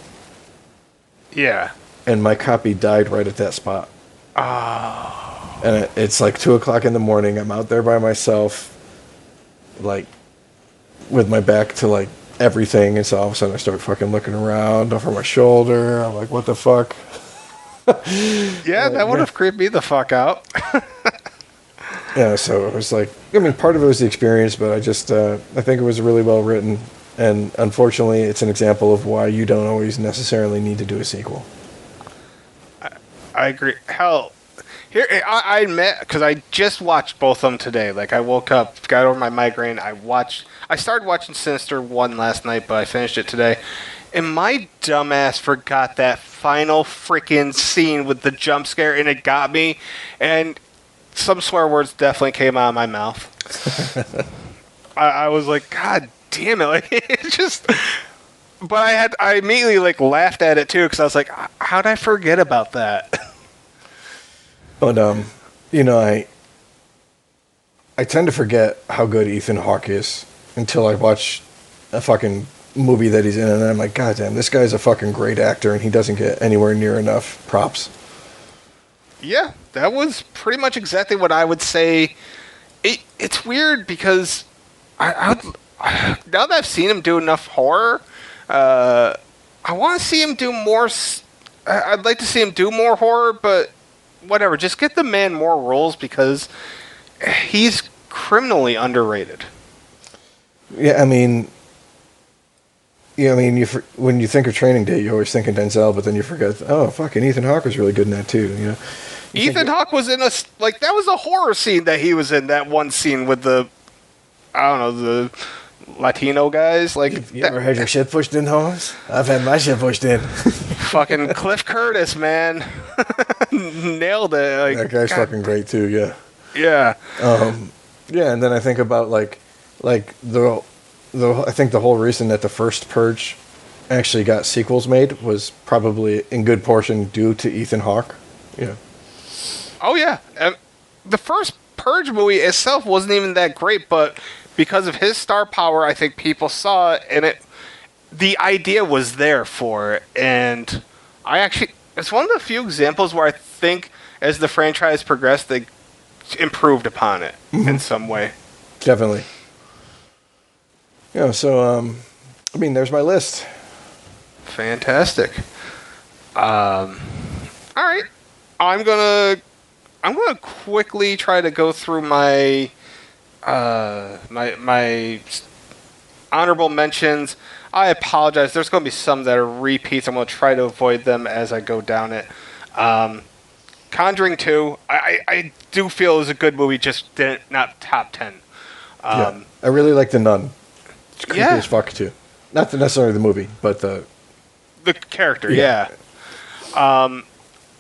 Yeah. And my copy died right at that spot. Oh. And it's like 2:00 in the morning. I'm out there by myself, like, with my back to, like, everything. And so all of a sudden I start fucking looking around over my shoulder. I'm like, what the fuck? Yeah, that would have creeped me the fuck out. Yeah, so it was like, I mean, part of it was the experience, but I think it was really well written. And unfortunately, it's an example of why you don't always necessarily need to do a sequel. I agree. Hell, here I admit, because I just watched both of them today. Like, I woke up, got over my migraine. I started watching Sinister 1 last night, but I finished it today. And my dumbass forgot that final freaking scene with the jump scare, and it got me. And some swear words definitely came out of my mouth. I was like, God damn it! Like it's just. But I immediately like laughed at it too because I was like, how'd I forget about that? But you know, I tend to forget how good Ethan Hawke is until I watch a fucking movie that he's in, and I'm like, God damn, this guy's a fucking great actor, and he doesn't get anywhere near enough props. Yeah, that was pretty much exactly what I would say. It's weird because now that I've seen him do enough horror, I want to see him do more. I'd like to see him do more horror, but whatever. Just get the man more roles because he's criminally underrated. Yeah, I mean, when you think of Training Day, you always think of Denzel, but then you forget, oh, fucking Ethan Hawke was really good in that too. You know, Ethan Hawke was in that was a horror scene that he was in. That one scene with the, I don't know, the Latino guys. Like, you ever had your shit pushed in, Holmes? I've had my shit pushed in. Fucking Cliff Curtis, man, nailed it. Like, that guy's fucking great too. Yeah. Yeah. Yeah, and then I think about like the I think the whole reason that the first Purge actually got sequels made was probably in good portion due to Ethan Hawke. Yeah. Oh yeah. The first Purge movie itself wasn't even that great, but because of his star power, I think people saw it, and the idea was there for it. And it's one of the few examples where I think as the franchise progressed, they improved upon it in some way. Definitely. Yeah, so I mean, there's my list. Fantastic. All right, I'm gonna quickly try to go through my my honorable mentions. I apologize. There's going to be some that are repeats. I'm going to try to avoid them as I go down it. Conjuring 2, I do feel is a good movie, just not top 10. Yeah, I really like The Nun. It's creepy Yeah. as fuck too. Not necessarily the movie, but the character. Yeah. I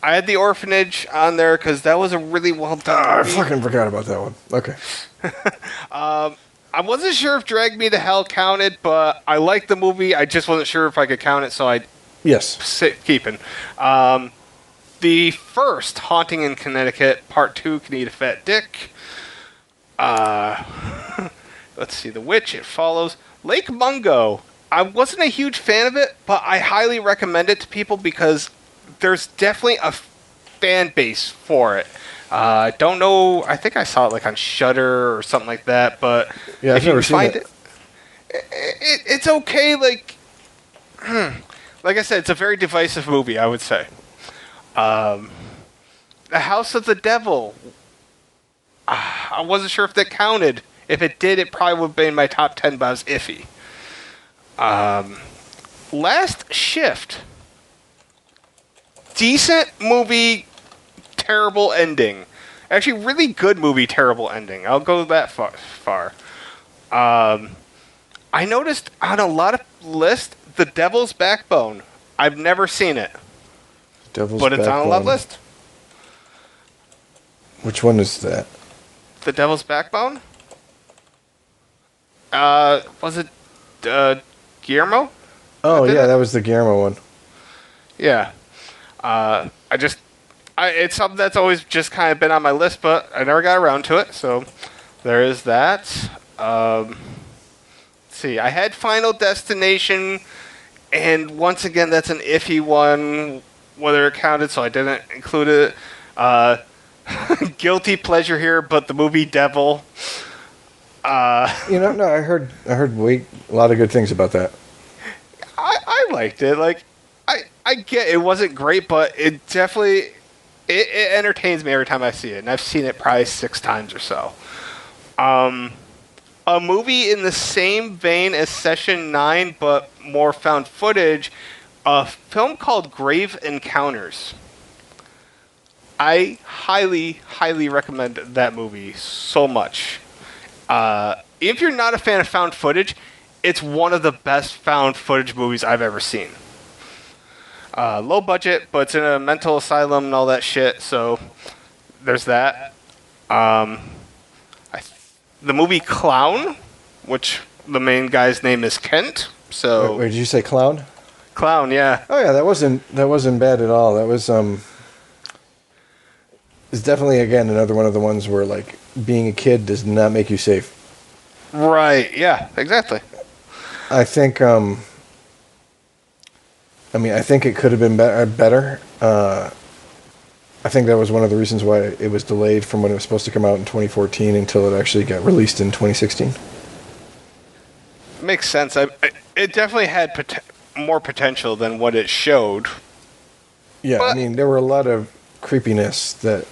had The Orphanage on there because that was a really well done I movie. fucking forgot about that one. Okay. I wasn't sure if Drag Me to Hell counted, but I liked the movie. I just wasn't sure if I could count it, so I Yes. keeping. The first Haunting in Connecticut, Part 2, Can Eat a Fat Dick. Let's see, The Witch, It Follows. Lake Mungo. I wasn't a huge fan of it, but I highly recommend it to people because there's definitely a fan base for it. I don't know. I think I saw it like on Shudder or something like that. But Yeah, I've if you never can seen find it. it's okay. Like I said, it's a very divisive movie. I would say. The House of the Devil. I wasn't sure if that counted. If it did, it probably would have been in my top 10, but I was iffy. Last Shift. Decent movie, terrible ending. Actually, really good movie, terrible ending. I'll go that far. I noticed on a lot of lists, The Devil's Backbone. I've never seen it, but it's on a lot of lists. Which one is that? The Devil's Backbone? Was it Guillermo? Oh, yeah, that was the Guillermo one. Yeah. It's something that's always just kind of been on my list, but I never got around to it, so there is that. Let's see, I had Final Destination, and once again, that's an iffy one, whether it counted, so I didn't include it. Guilty pleasure here, but the movie Devil. No, I heard a lot of good things about that. I liked it. Like, I get it wasn't great, but it definitely it entertains me every time I see it, and I've seen it probably 6 times or so. A movie in the same vein as Session 9, but more found footage, a film called Grave Encounters. I highly, highly recommend that movie so much. If you're not a fan of found footage, it's one of the best found footage movies I've ever seen. Low budget, but it's in a mental asylum and all that shit, so there's that. The movie Clown, which the main guy's name is Kent. So wait, did you say Clown? Clown, yeah. Oh yeah, that wasn't bad at all. That was it's definitely again another one of the ones where like being a kid does not make you safe. Right. Yeah. Exactly. I think I think it could have been better. I think that was one of the reasons why it was delayed from when it was supposed to come out in 2014 until it actually got released in 2016. Makes sense. It definitely had more potential than what it showed. Yeah, but, there were a lot of creepiness that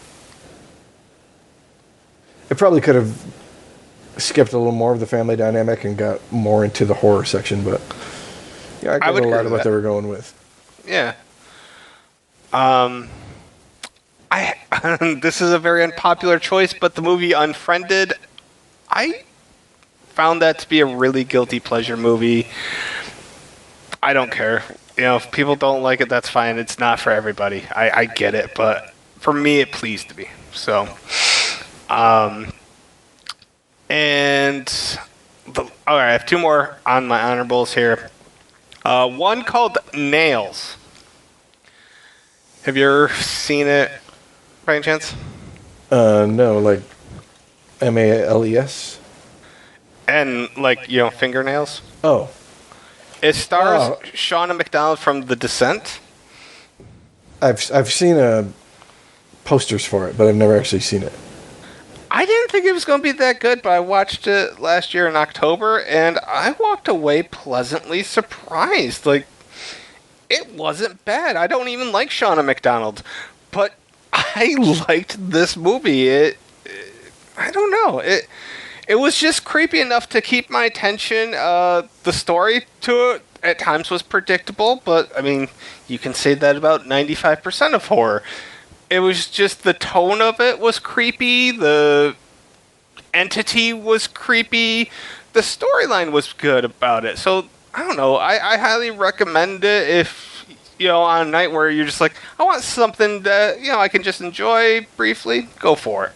it probably could have skipped a little more of the family dynamic and got more into the horror section, but yeah, I get a lot of what they were going with. Yeah. This is a very unpopular choice, but the movie Unfriended, I found that to be a really guilty pleasure movie. I don't care. If people don't like it, that's fine. It's not for everybody. I get it, but for me, it pleased me. So, all right, I have two more on my honorables here. One called Nails. Have you ever seen it, by any chance? No, like Males? And, fingernails? Oh. It stars Shauna McDonald from The Descent. I've seen posters for it, but I've never actually seen it. I didn't think it was going to be that good, but I watched it last year in October, and I walked away pleasantly surprised. It wasn't bad. I don't even like Shauna McDonald, but I liked this movie. I don't know. It was just creepy enough to keep my attention. The story to it at times was predictable, but you can say that about 95% of horror. It was just the tone of it was creepy. The entity was creepy. The storyline was good about it. So, I don't know. I highly recommend it if, on a night where you're just like, I want something that, I can just enjoy briefly. Go for it.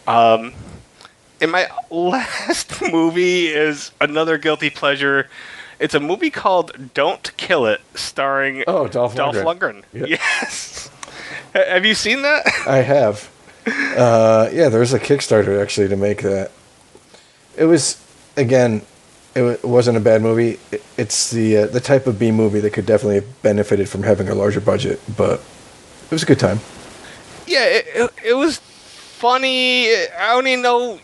And my last movie is another guilty pleasure. It's a movie called Don't Kill It, starring Dolph Lundgren. Yep. Yes. Have you seen that? I have. Yeah, there's a Kickstarter actually to make that. It was, again, it wasn't a bad movie. It's the type of B movie that could definitely have benefited from having a larger budget, but it was a good time. Yeah, it was funny. I don't even know.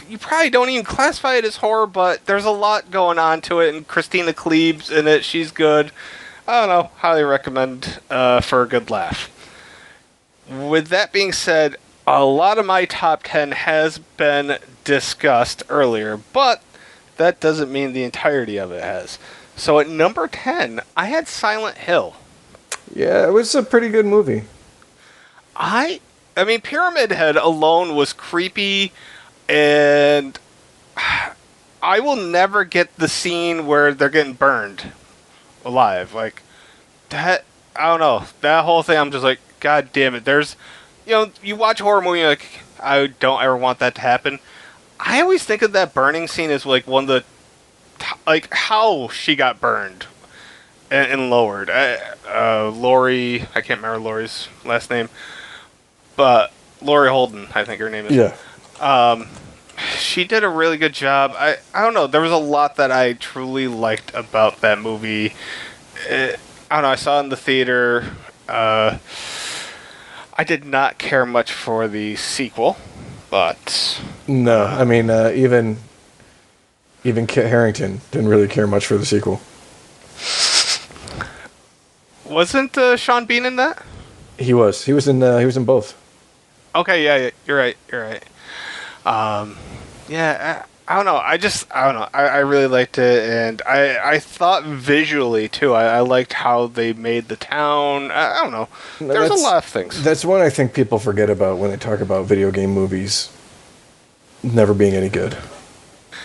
You probably don't even classify it as horror, but there's a lot going on to it, and Christina Kleb's in it. She's good. I don't know. Highly recommend for a good laugh. With that being said, a lot of my top 10 has been discussed earlier, but that doesn't mean the entirety of it has. So at number 10, I had Silent Hill. Yeah, it was a pretty good movie. Pyramid Head alone was creepy, and I will never get the scene where they're getting burned alive. Like, that, I don't know. That whole thing, I'm just like, God damn it. There's, you watch a horror movie, you're like, I don't ever want that to happen. I always think of that burning scene as like one of the, how she got burned and lowered. Lori, I can't remember Lori's last name, but Lori Holden, I think her name is. Yeah. She did a really good job. I don't know. There was a lot that I truly liked about that movie. I don't know. I saw it in the theater. I did not care much for the sequel, but no, even Kit Harington didn't really care much for the sequel. Wasn't Sean Bean in that? He was. He was in both. Okay, yeah, you're right. Yeah, I don't know. I don't know. I really liked it, and I thought visually too. I liked how they made the town. I don't know. There's a lot of things. That's one I think people forget about when they talk about video game movies never being any good.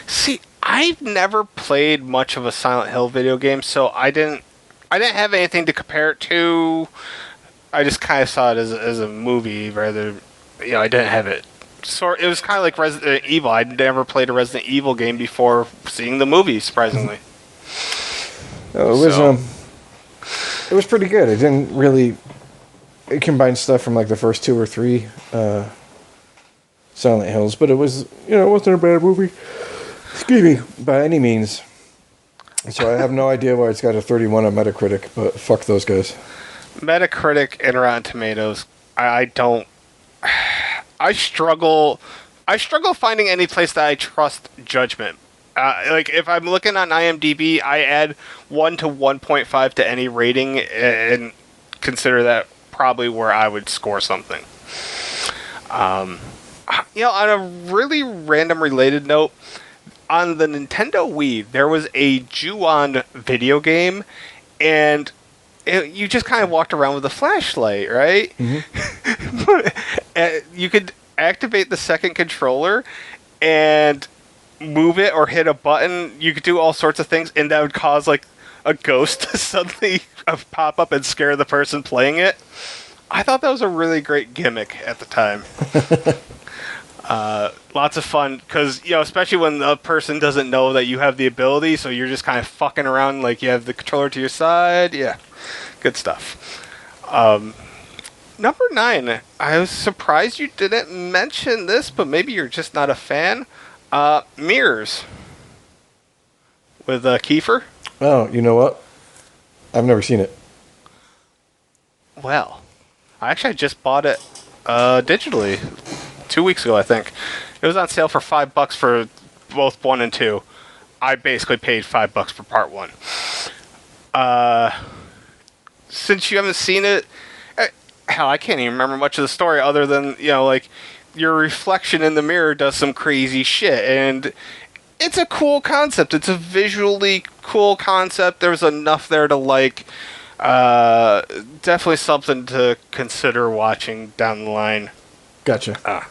See, I I've never played much of a Silent Hill video game, so I didn't have anything to compare it to. I just kind of saw it as a movie rather. I didn't have it. So it was kind of like Resident Evil. I'd never played a Resident Evil game before seeing the movie. Surprisingly, it was pretty good. It didn't really. It combined stuff from like the first 2 or 3 Silent Hills, but it was it wasn't a bad movie. Excuse me, by any means. So I have no idea why it's got a 31 on Metacritic, but fuck those guys. Metacritic and Rotten Tomatoes. I don't. I struggle finding any place that I trust judgment. Like if I'm looking on IMDb, I add 1 to 1.5 to any rating and consider that probably where I would score something. On a really random related note, on the Nintendo Wii, there was a Ju-On video game, and you just kind of walked around with a flashlight, right? Mm-hmm. You could activate the second controller and move it or hit a button. You could do all sorts of things, and that would cause like a ghost to suddenly pop up and scare the person playing it. I thought that was a really great gimmick at the time. Lots of fun because especially when the person doesn't know that you have the ability, so you're just kind of fucking around like you have the controller to your side. Yeah, good stuff. Number 9. I was surprised you didn't mention this, but maybe you're just not a fan. Mirrors with Kiefer. Oh, you know what? I've never seen it. Well, I just bought it digitally 2 weeks ago, I think. It was on sale for $5 for both 1 and 2. I basically paid $5 for part 1. Since you haven't seen it, hell, I can't even remember much of the story other than, like, your reflection in the mirror does some crazy shit. And it's a cool concept. It's a visually cool concept. There's enough there to like. Definitely something to consider watching down the line. Gotcha.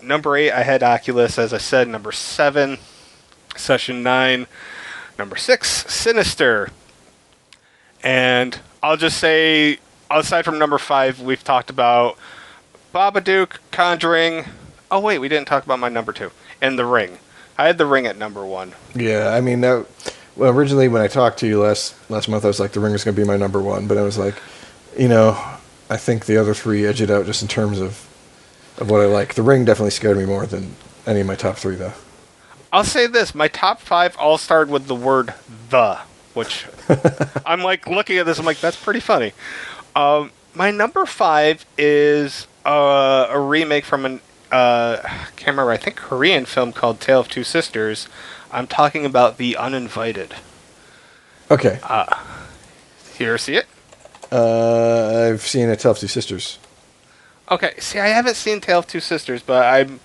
Number 8, I had Oculus, as I said. Number 7, Session 9. Number 6, Sinister. And I'll just say, aside from number 5, we've talked about Babadook, Conjuring. Oh, wait, we didn't talk about my number 2. And The Ring. I had The Ring at number 1. Yeah, I mean, originally when I talked to you last month, I was like, The Ring is going to be my number 1. But I was like, I think the other 3 edge it out just in terms of what I like. The Ring definitely scared me more than any of my top 3, though. I'll say this. My top 5 all started with the word the, which I'm like looking at this. I'm like, that's pretty funny. My number 5 is a remake from an I can't remember. I think Korean film called Tale of Two Sisters. I'm talking about The Uninvited. Okay. You ever see it? I've seen A Tale of Two Sisters. Okay. See, I haven't seen Tale of Two Sisters, but I'm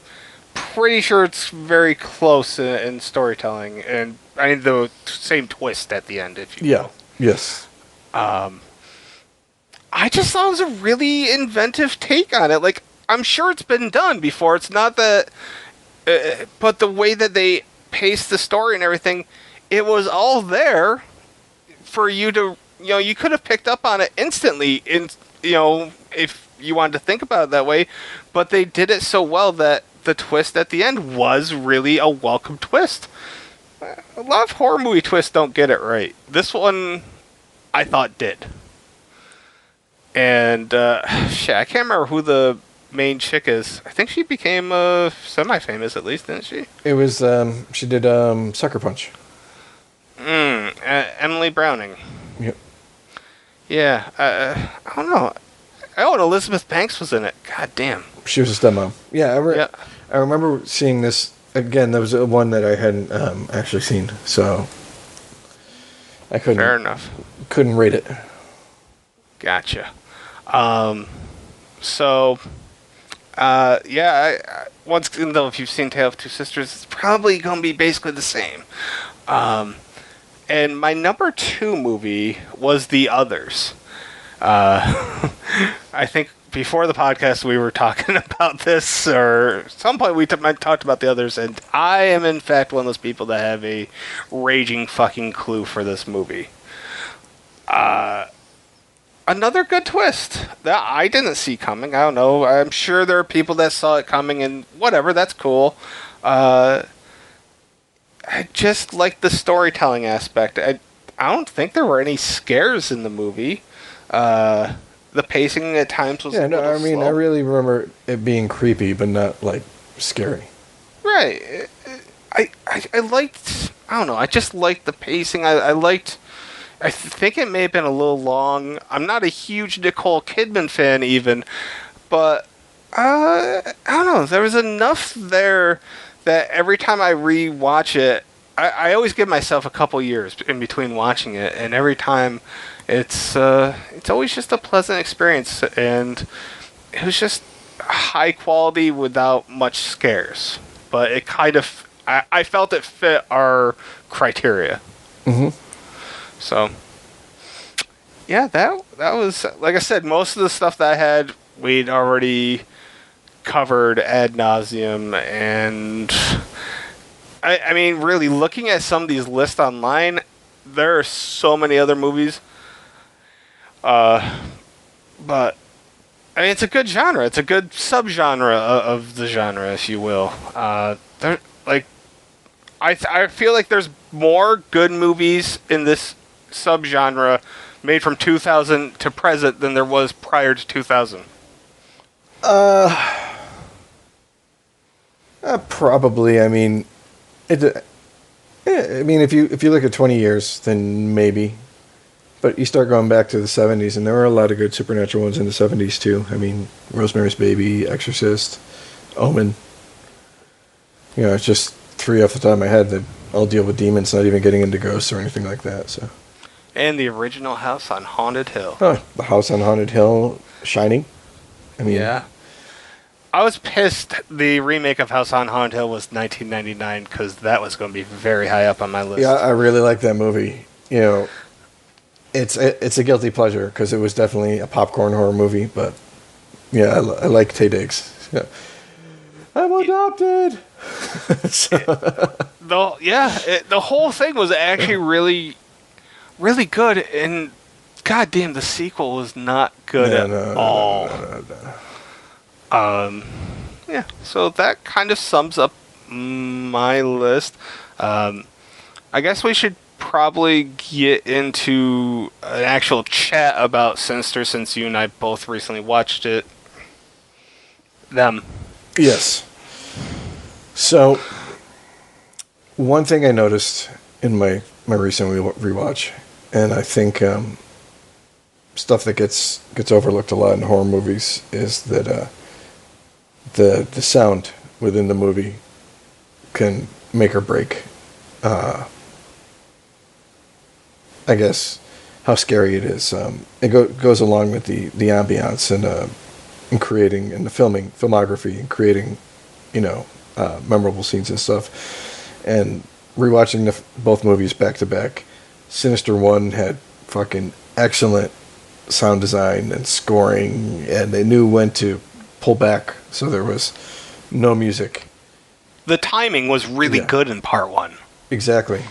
pretty sure it's very close in storytelling, and I mean the same twist at the end, if you will. Yes. I just thought it was a really inventive take on it. Like, I'm sure it's been done before. It's not that... but the way that they paced the story and everything, it was all there for you to... you could have picked up on it instantly, if you wanted to think about it that way. But they did it so well that the twist at the end was really a welcome twist. A lot of horror movie twists don't get it right. This one, I thought, did. And, shit, I can't remember who the main chick is. I think she became semi-famous, at least, didn't she? It was, she did Sucker Punch. Emily Browning. Yep. Yeah, I don't know. Oh, and Elizabeth Banks was in it. God damn. She was a stepmom. Yeah, I remember seeing this. Again, there was one that I hadn't actually seen, so I couldn't. Fair enough. Couldn't rate it. Gotcha. Once though, if you've seen Tale of Two Sisters, it's probably gonna be basically the same. And my number 2 movie was The Others. I think before the podcast, we were talking about this, or some point we talked about the others, and I am, in fact, one of those people that have a raging fucking clue for this movie. Another good twist that I didn't see coming. I don't know. I'm sure there are people that saw it coming, and whatever, that's cool. I just like the storytelling aspect. I don't think there were any scares in the movie. The pacing at times was slow. I really remember it being creepy, but not, like, scary. Right. I liked... I don't know. I just liked the pacing. I liked... I think it may have been a little long. I'm not a huge Nicole Kidman fan, even. But, I don't know. There was enough there that every time I re-watch it, I always give myself a couple years in between watching it, and every time it's always just a pleasant experience, and it was just high quality without much scares. But it kind of, I felt it fit our criteria. Mm-hmm. So, yeah, that was, like I said, most of the stuff that I had, we'd already covered ad nauseum, and I mean, really, looking at some of these lists online, there are so many other movies. But I mean, it's a good genre. It's a good subgenre of the genre, if you will. There, like, I feel like there's more good movies in this subgenre made from 2000 to present than there was prior to 2000. Probably. I mean, if you look at 20 years, then maybe. But you start going back to the 70s, and there were a lot of good supernatural ones in the 70s, too. I mean, Rosemary's Baby, Exorcist, Omen. You know, it's just three off the top of my head that all deal with demons, not even getting into ghosts or anything like that. So. And the original House on Haunted Hill. Oh, the House on Haunted Hill, Shining. I mean, yeah. I was pissed the remake of House on Haunted Hill was 1999 because that was going to be very high up on my list. Yeah, I really like that movie. You know, it's a guilty pleasure because it was definitely a popcorn horror movie. But yeah, I like Tay Diggs. Yeah. I'm adopted. The whole thing was actually really, really good, and goddamn, the sequel was not good at all. No. Yeah, so that kind of sums up my list. I guess we should probably get into an actual chat about Sinister, since you and I both recently watched it. Yes. So, one thing I noticed in my recent rewatch, and I think stuff that gets overlooked a lot in horror movies, is that the sound within the movie can make or break, I guess, how scary it is. It goes along with the ambiance and creating, and the filmography, and creating, memorable scenes and stuff. And rewatching both movies back to back, Sinister 1 had fucking excellent sound design and scoring, and they knew when to pull back, so there was no music. The timing was really good in part 1. Exactly.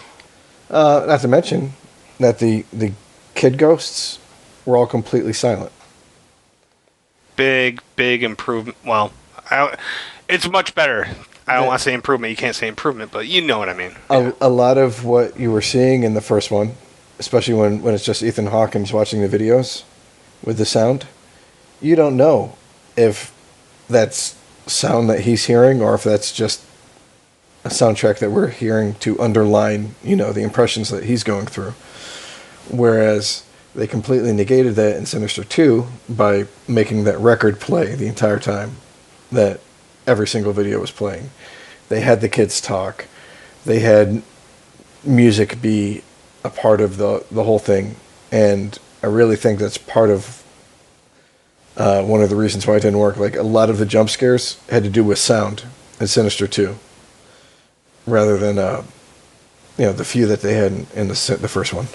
Not to mention that the kid ghosts were all completely silent. Big improvement. Well, it's much better. I don't want to say improvement. You can't say improvement, but you know what I mean. A lot of what you were seeing in the first one, especially when it's just Ethan Hawkins watching the videos with the sound, you don't know if that's sound that he's hearing or if that's just a soundtrack that we're hearing to underline, the impressions that he's going through. Whereas they completely negated that in Sinister 2 by making that record play the entire time that every single video was playing. They had the kids talk. They had music be a part of the whole thing. And I really think that's part of one of the reasons why it didn't work. Like, a lot of the jump scares had to do with sound in Sinister 2 rather than the few that they had in the first one.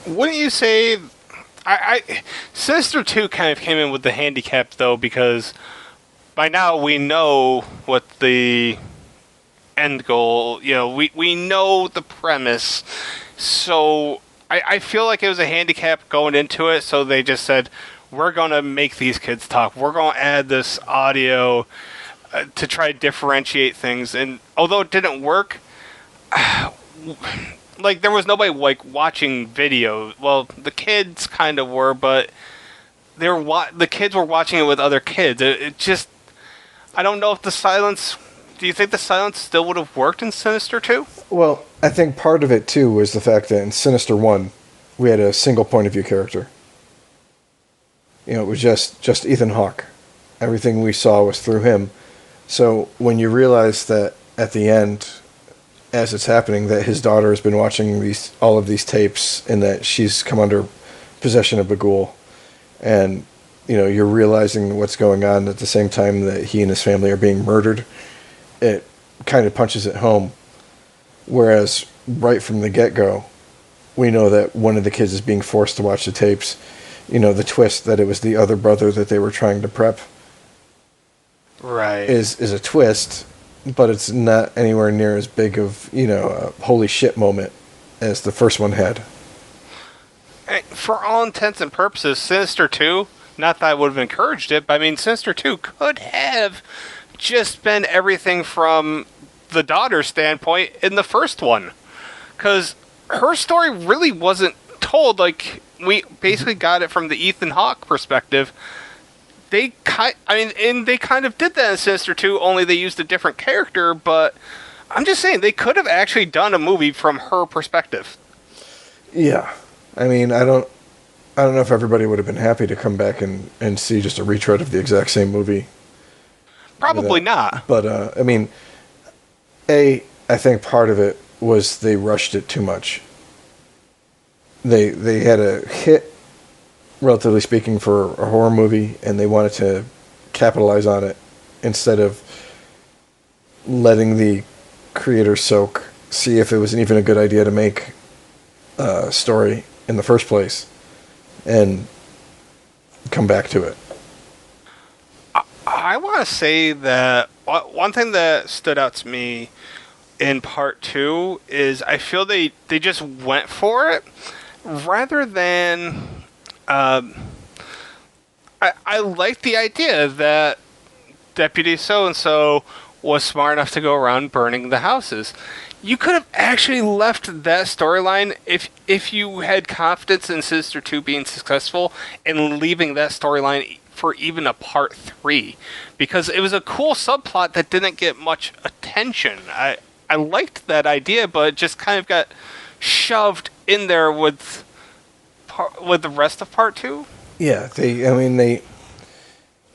Wouldn't you say, Sinister 2 kind of came in with the handicap, though, because by now we know what the end goal, we know the premise. So I feel like it was a handicap going into it, so they just said, we're going to make these kids talk. We're going to add this audio to try to differentiate things. And although it didn't work, like, there was nobody, like, watching videos. Well, the kids kind of were, but the kids were watching it with other kids. It just... I don't know if the silence... Do you think the silence still would have worked in Sinister 2? Well, I think part of it, too, was the fact that in Sinister 1, we had a single point of view character. It was just Ethan Hawke. Everything we saw was through him. So when you realize that at the end, as it's happening, that his daughter has been watching all of these tapes and that she's come under possession of a ghoul, and you're realizing what's going on at the same time that he and his family are being murdered, it kind of punches it home. Whereas right from the get-go, we know that one of the kids is being forced to watch the tapes. The twist that it was the other brother that they were trying to prep, right, is a twist, but it's not anywhere near as big of a holy shit moment as the first one had. For all intents and purposes, Sinister 2, not that I would have encouraged it, but I mean, Sinister 2 could have just been everything from the daughter's standpoint in the first one. Because her story really wasn't told. Like, we basically got it from the Ethan Hawke perspective. They kind of did that in Sinister 2, only they used a different character, but I'm just saying, they could have actually done a movie from her perspective. Yeah. I mean, I don't know if everybody would have been happy to come back and see just a retread of the exact same movie. Probably not. But, I mean, I think part of it was they rushed it too much. They had a hit, relatively speaking, for a horror movie, and they wanted to capitalize on it instead of letting the creator soak, see if it was even a good idea to make a story in the first place, and come back to it. I want to say that one thing that stood out to me in part 2 is I feel they just went for it rather than... I like the idea that Deputy So-and-so was smart enough to go around burning the houses. You could have actually left that storyline if you had confidence in Sinister 2 being successful and leaving that storyline for even a part 3. Because it was a cool subplot that didn't get much attention. I liked that idea, but it just kind of got shoved in there with the rest of part 2. Yeah, they...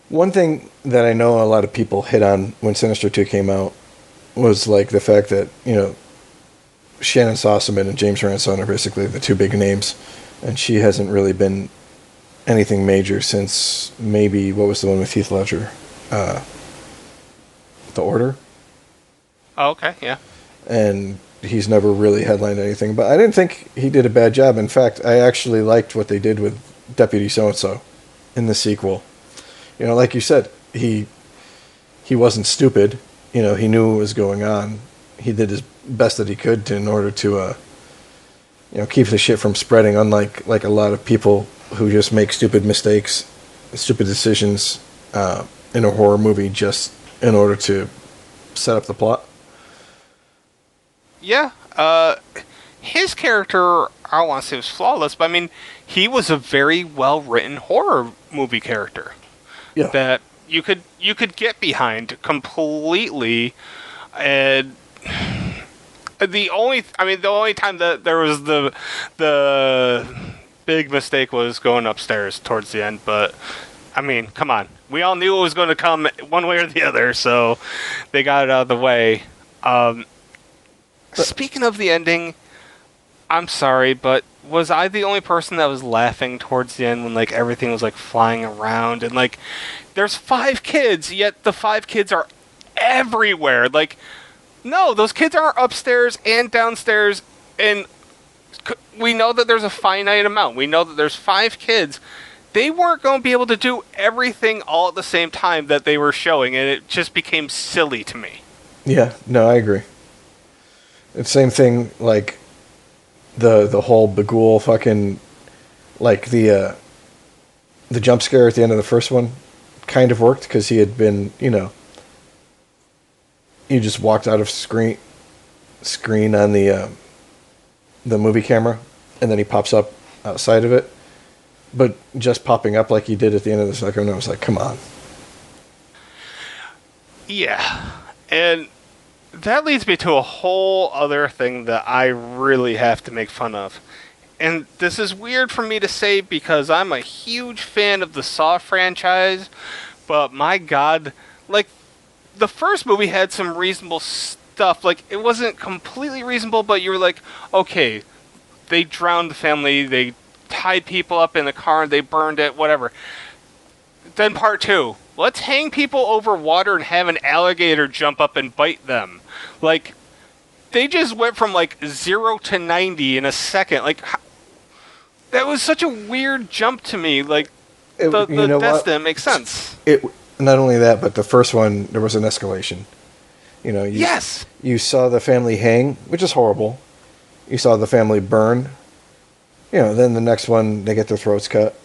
One thing that I know a lot of people hit on when Sinister 2 came out was like the fact that, Shannon Sossaman and James Ransone are basically the two big names, and she hasn't really been anything major since maybe, what was the one with Heath Ledger? The Order? Oh, okay, yeah. And he's never really headlined anything, but I didn't think he did a bad job. In fact, I actually liked what they did with Deputy So-and-so in the sequel. Like you said, he wasn't stupid. He knew what was going on. He did his best that he could in order to, keep the shit from spreading, unlike a lot of people who just make stupid mistakes, stupid decisions in a horror movie just in order to set up the plot. Yeah, his character, I don't want to say was flawless, but I mean, he was a very well-written horror movie character. Yeah. That you could get behind completely, and the only time that there was the big mistake was going upstairs towards the end, but I mean, come on, we all knew it was going to come one way or the other, so they got it out of the way. Speaking of the ending, I'm sorry, but was I the only person that was laughing towards the end when, like, everything was, like, flying around? And, like, there's 5 kids, yet the 5 kids are everywhere. Like, no, those kids aren't upstairs and downstairs and We know that there's a finite amount. We know that there's 5 kids. They weren't going to be able to do everything all at the same time that they were showing, and it just became silly to me. Yeah, no, I agree. It's same thing, like, the whole Bagul fucking, like, the jump scare at the end of the first one kind of worked, because he had been, he just walked out of screen on the movie camera, and then he pops up outside of it. But just popping up like he did at the end of the second one, I was like, come on. Yeah. And that leads me to a whole other thing that I really have to make fun of. And this is weird for me to say because I'm a huge fan of the Saw franchise, but my God, like, the first movie had some reasonable stuff. Like, it wasn't completely reasonable, but you were like, okay, they drowned the family, they tied people up in the car, they burned it, whatever. Then part 2, let's hang people over water and have an alligator jump up and bite them. Like, they just went from, like, 0 to 90 in a second. Like, that was such a weird jump to me. Like, the deaths didn't make sense. Not only that, but the first one, there was an escalation. Yes! You saw the family hang, which is horrible. You saw the family burn. Then the next one, they get their throats cut.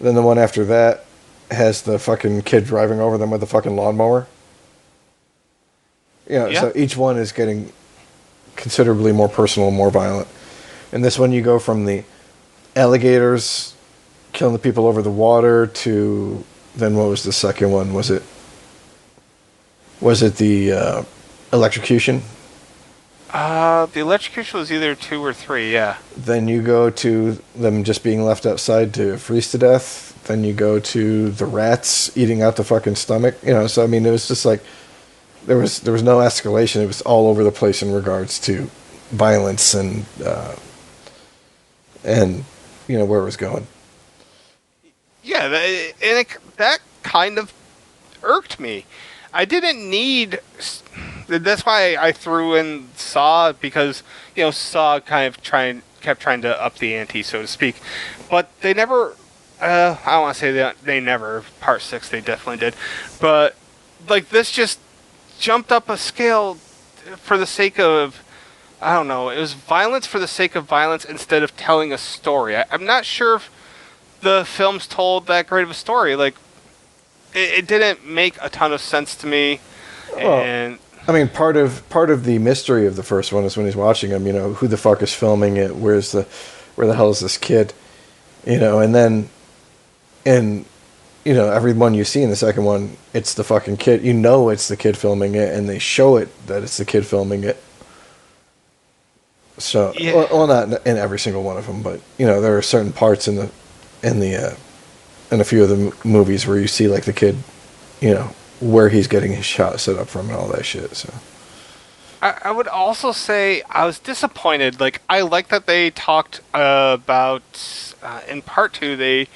Then the one after that has the fucking kid driving over them with a fucking lawnmower. So each one is getting considerably more personal and more violent. And this one, you go from the alligators killing the people over the water to, then what was the second one? Was it the electrocution? The electrocution was either 2 or 3, yeah. Then you go to them just being left outside to freeze to death. Then you go to the rats eating out the fucking stomach. So I mean, it was just like there was no escalation. It was all over the place in regards to violence and where it was going. Yeah, that kind of irked me. I didn't need. That's why I threw in Saw, because Saw kind of kept trying to up the ante, so to speak. But they never. I don't want to say that they never. Part 6, they definitely did. But like, this just jumped up a scale for the sake of. I don't know. It was violence for the sake of violence instead of telling a story. I'm not sure if the film's told that great of a story. Like, it didn't make a ton of sense to me. And I mean, part of the mystery of the first one is when he's watching him, who the fuck is filming it? Where the hell is this kid? And then, every one you see in the second one, it's the fucking kid. It's the kid filming it, and they show it that it's the kid filming it. So, yeah. Well, not in every single one of them, but there are certain parts in a few of the movies where you see like the kid, where he's getting his shot set up from and all that shit. So I would also say I was disappointed. Like, I like that they talked about in part 2 they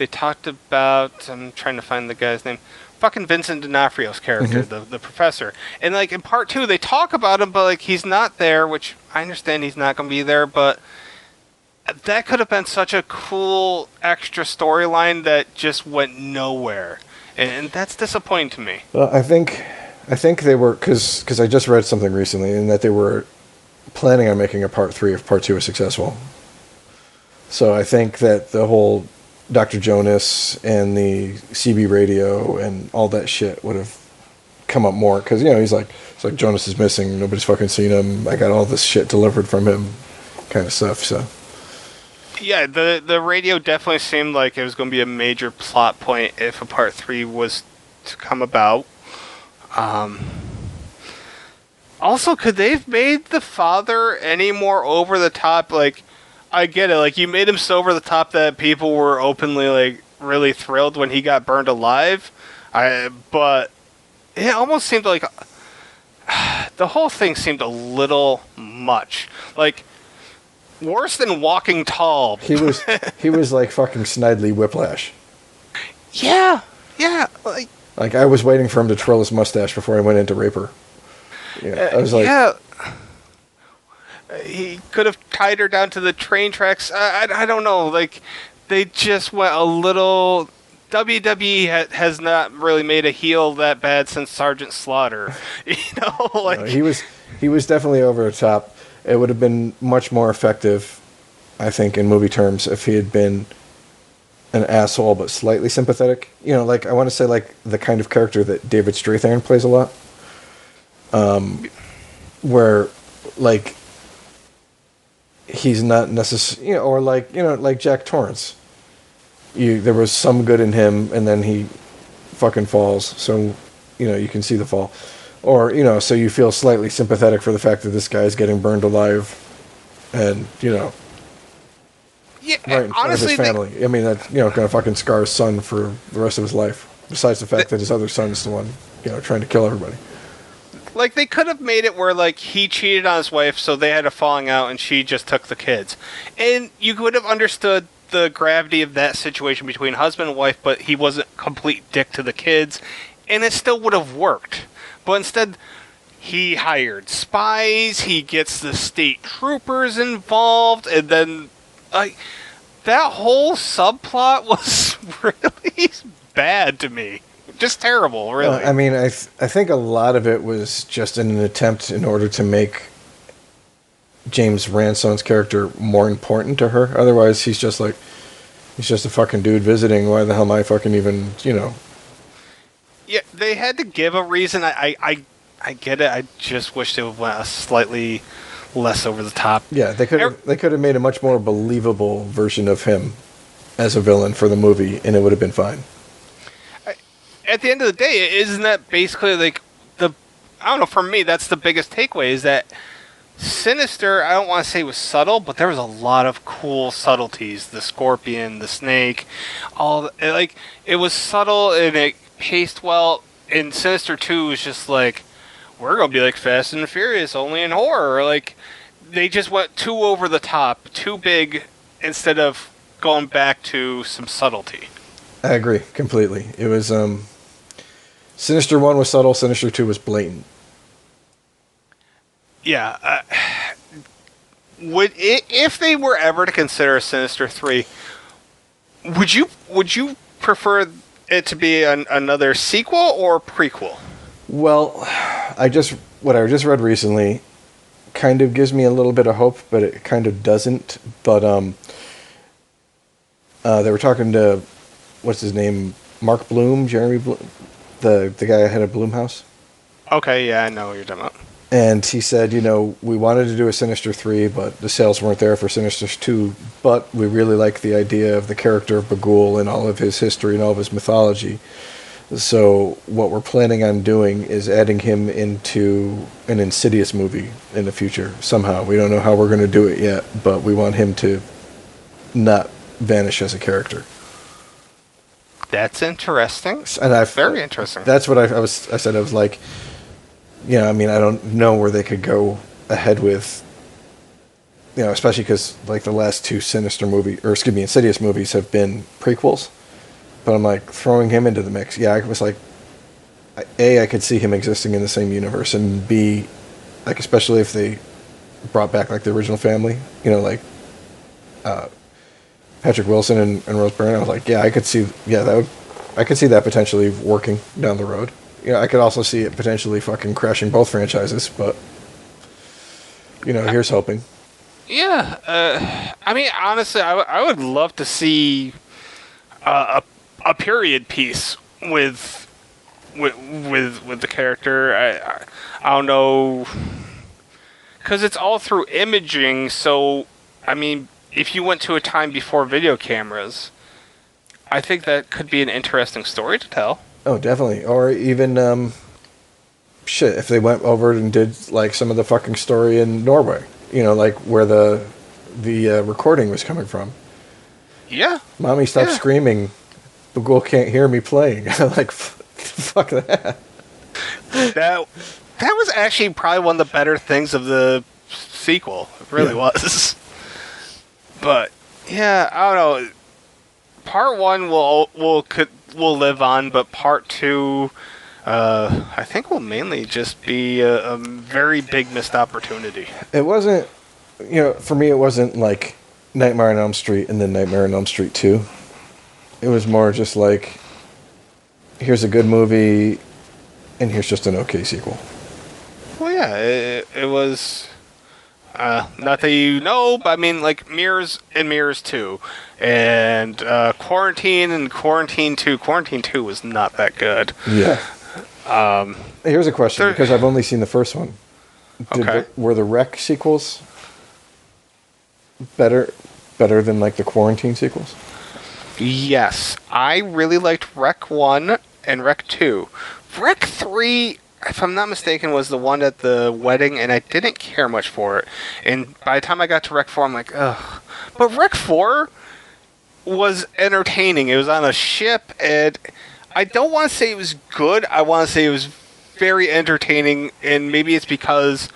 talked about, I'm trying to find the guy's name, fucking Vincent D'Onofrio's character, the professor. And like in part 2 they talk about him, but like he's not there, which I understand he's not going to be there, but that could have been such a cool extra storyline that just went nowhere. And that's disappointing to me. Well, I think they were, because I just read something recently, and that they were planning on making a part 3 if part 2 was successful. So I think that the whole Dr. Jonas and the CB radio and all that shit would have come up more, because he's like, it's like, Jonas is missing, nobody's fucking seen him, I got all this shit delivered from him, kind of stuff. So yeah, the radio definitely seemed like it was going to be a major plot point if a part 3 was to come about. Also, could they have made the father any more over the top? Like, I get it, like, you made him so over the top that people were openly, like, really thrilled when he got burned alive. But it almost seemed like the whole thing seemed a little much. Like, worse than Walking Tall. He was like fucking Snidely Whiplash. Yeah. Like, I was waiting for him to twirl his mustache before I went in to rape her. I was like, yeah. He could have tied her down to the train tracks. I don't know. Like, they just went a little. WWE has not really made a heel that bad since Sergeant Slaughter. Like No, he was definitely over the top. It would have been much more effective, I think, in movie terms, if he had been an asshole but slightly sympathetic. Like I want to say like the kind of character that David Strathairn plays a lot, where like he's not necessarily, or like Jack Torrance. There was some good in him, and then he fucking falls. So, you can see the fall, or so you feel slightly sympathetic for the fact that this guy is getting burned alive, and yeah, right in front honestly, of his family. I mean, that's going to fucking scar his son for the rest of his life. Besides the fact that his other son's the one, trying to kill everybody. Like, they could have made it where, like, he cheated on his wife, so they had a falling out, and she just took the kids. And you could have understood the gravity of that situation between husband and wife, but he wasn't a complete dick to the kids, and it still would have worked. But instead, he hired spies, he gets the state troopers involved, and then, like, that whole subplot was really bad to me. Just terrible, really. I mean, I think a lot of it was just in an attempt in order to make James Ransone's character more important to her. Otherwise, he's just a fucking dude visiting. Why the hell am I fucking even, Yeah, they had to give a reason. I get it. I just wish they would went a slightly less over the top. Yeah, they could have made a much more believable version of him as a villain for the movie, and it would have been fine. At the end of the day, isn't that basically like I don't know, for me, that's the biggest takeaway, is that Sinister, I don't want to say was subtle, but there was a lot of cool subtleties. The scorpion, the snake, it was subtle and it paced well. And Sinister 2 was just like, we're going to be like Fast and Furious, only in horror. Like, they just went too over the top, too big, instead of going back to some subtlety. I agree completely. It was, Sinister 1 was subtle, Sinister 2 was blatant. Yeah. If they were ever to consider Sinister 3, would you prefer it to be another sequel or prequel? Well, what I just read recently kind of gives me a little bit of hope, but it kind of doesn't. But they were talking to, what's his name, Mark Bloom, Jeremy Bloom, the guy ahead of Blumhouse. Okay, yeah, I know what you're talking about. And he said, we wanted to do a Sinister 3, but the sales weren't there for Sinister 2. But we really like the idea of the character of Bagul and all of his history and all of his mythology. So what we're planning on doing is adding him into an Insidious movie in the future somehow. We don't know how we're going to do it yet, but we want him to not vanish as a character. That's interesting. And very interesting. That's what I said. I was like, I mean, I don't know where they could go ahead with, especially because like the last two Insidious movies have been prequels. But I'm like, throwing him into the mix. Yeah, I was like, A, I could see him existing in the same universe, and B, like, especially if they brought back like the original family, like Patrick Wilson and Rose Byrne. I was like, yeah, I could see that potentially working down the road. I could also see it potentially fucking crashing both franchises, but here's hoping. Yeah, I mean, honestly, I would love to see a period piece with the character. I don't know, because it's all through imaging. So, I mean, if you went to a time before video cameras, I think that could be an interesting story to tell. Oh, definitely. Or even, if they went over and did, like, some of the fucking story in Norway. Like, where the recording was coming from. Yeah. Mommy, stop screaming. Bagul can't hear me playing. Like, fuck that. That was actually probably one of the better things of the sequel. It really was. But, yeah, I don't know. Part 1 will live on, but part 2, I think will mainly just be a very big missed opportunity. It wasn't for me, it wasn't like Nightmare on Elm Street and then Nightmare on Elm Street 2. It was more just like, here's a good movie, and here's just an okay sequel. Well, yeah, it was. Not that you know, but I mean, like Mirrors and Mirrors 2, and Quarantine and Quarantine 2. Quarantine 2 was not that good. Yeah. Here's a question, because I've only seen the first one. Were the Rec sequels better than like the Quarantine sequels? Yes, I really liked Rec 1 and Rec 2. Rec 3, if I'm not mistaken, was the one at the wedding, and I didn't care much for it. And by the time I got to Rec 4, I'm like, ugh. But Rec 4 was entertaining. It was on a ship, and I don't want to say it was good. I want to say it was very entertaining, and maybe it's because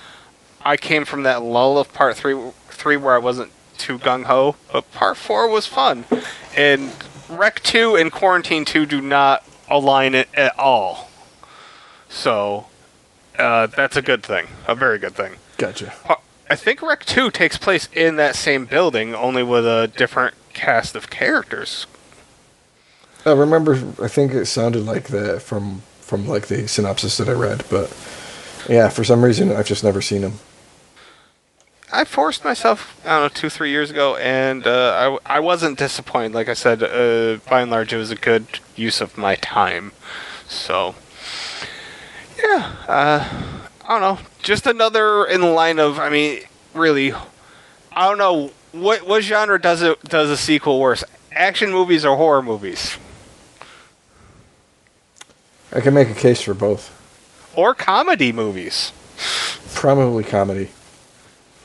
I came from that lull of Part 3 where I wasn't too gung-ho, but Part 4 was fun. And Rec 2 and Quarantine 2 do not align it at all. So, that's a good thing. A very good thing. Gotcha. I think Rec 2 takes place in that same building, only with a different cast of characters. I remember, I think it sounded like that from like the synopsis that I read, but yeah, for some reason, I've just never seen them. I forced myself, I don't know, 2-3 years ago, and I wasn't disappointed. Like I said, by and large, it was a good use of my time. So, yeah, I don't know. Just another in the line of, I mean, really, I don't know, what genre does a sequel worse? Action movies or horror movies? I can make a case for both. Or comedy movies? Probably comedy.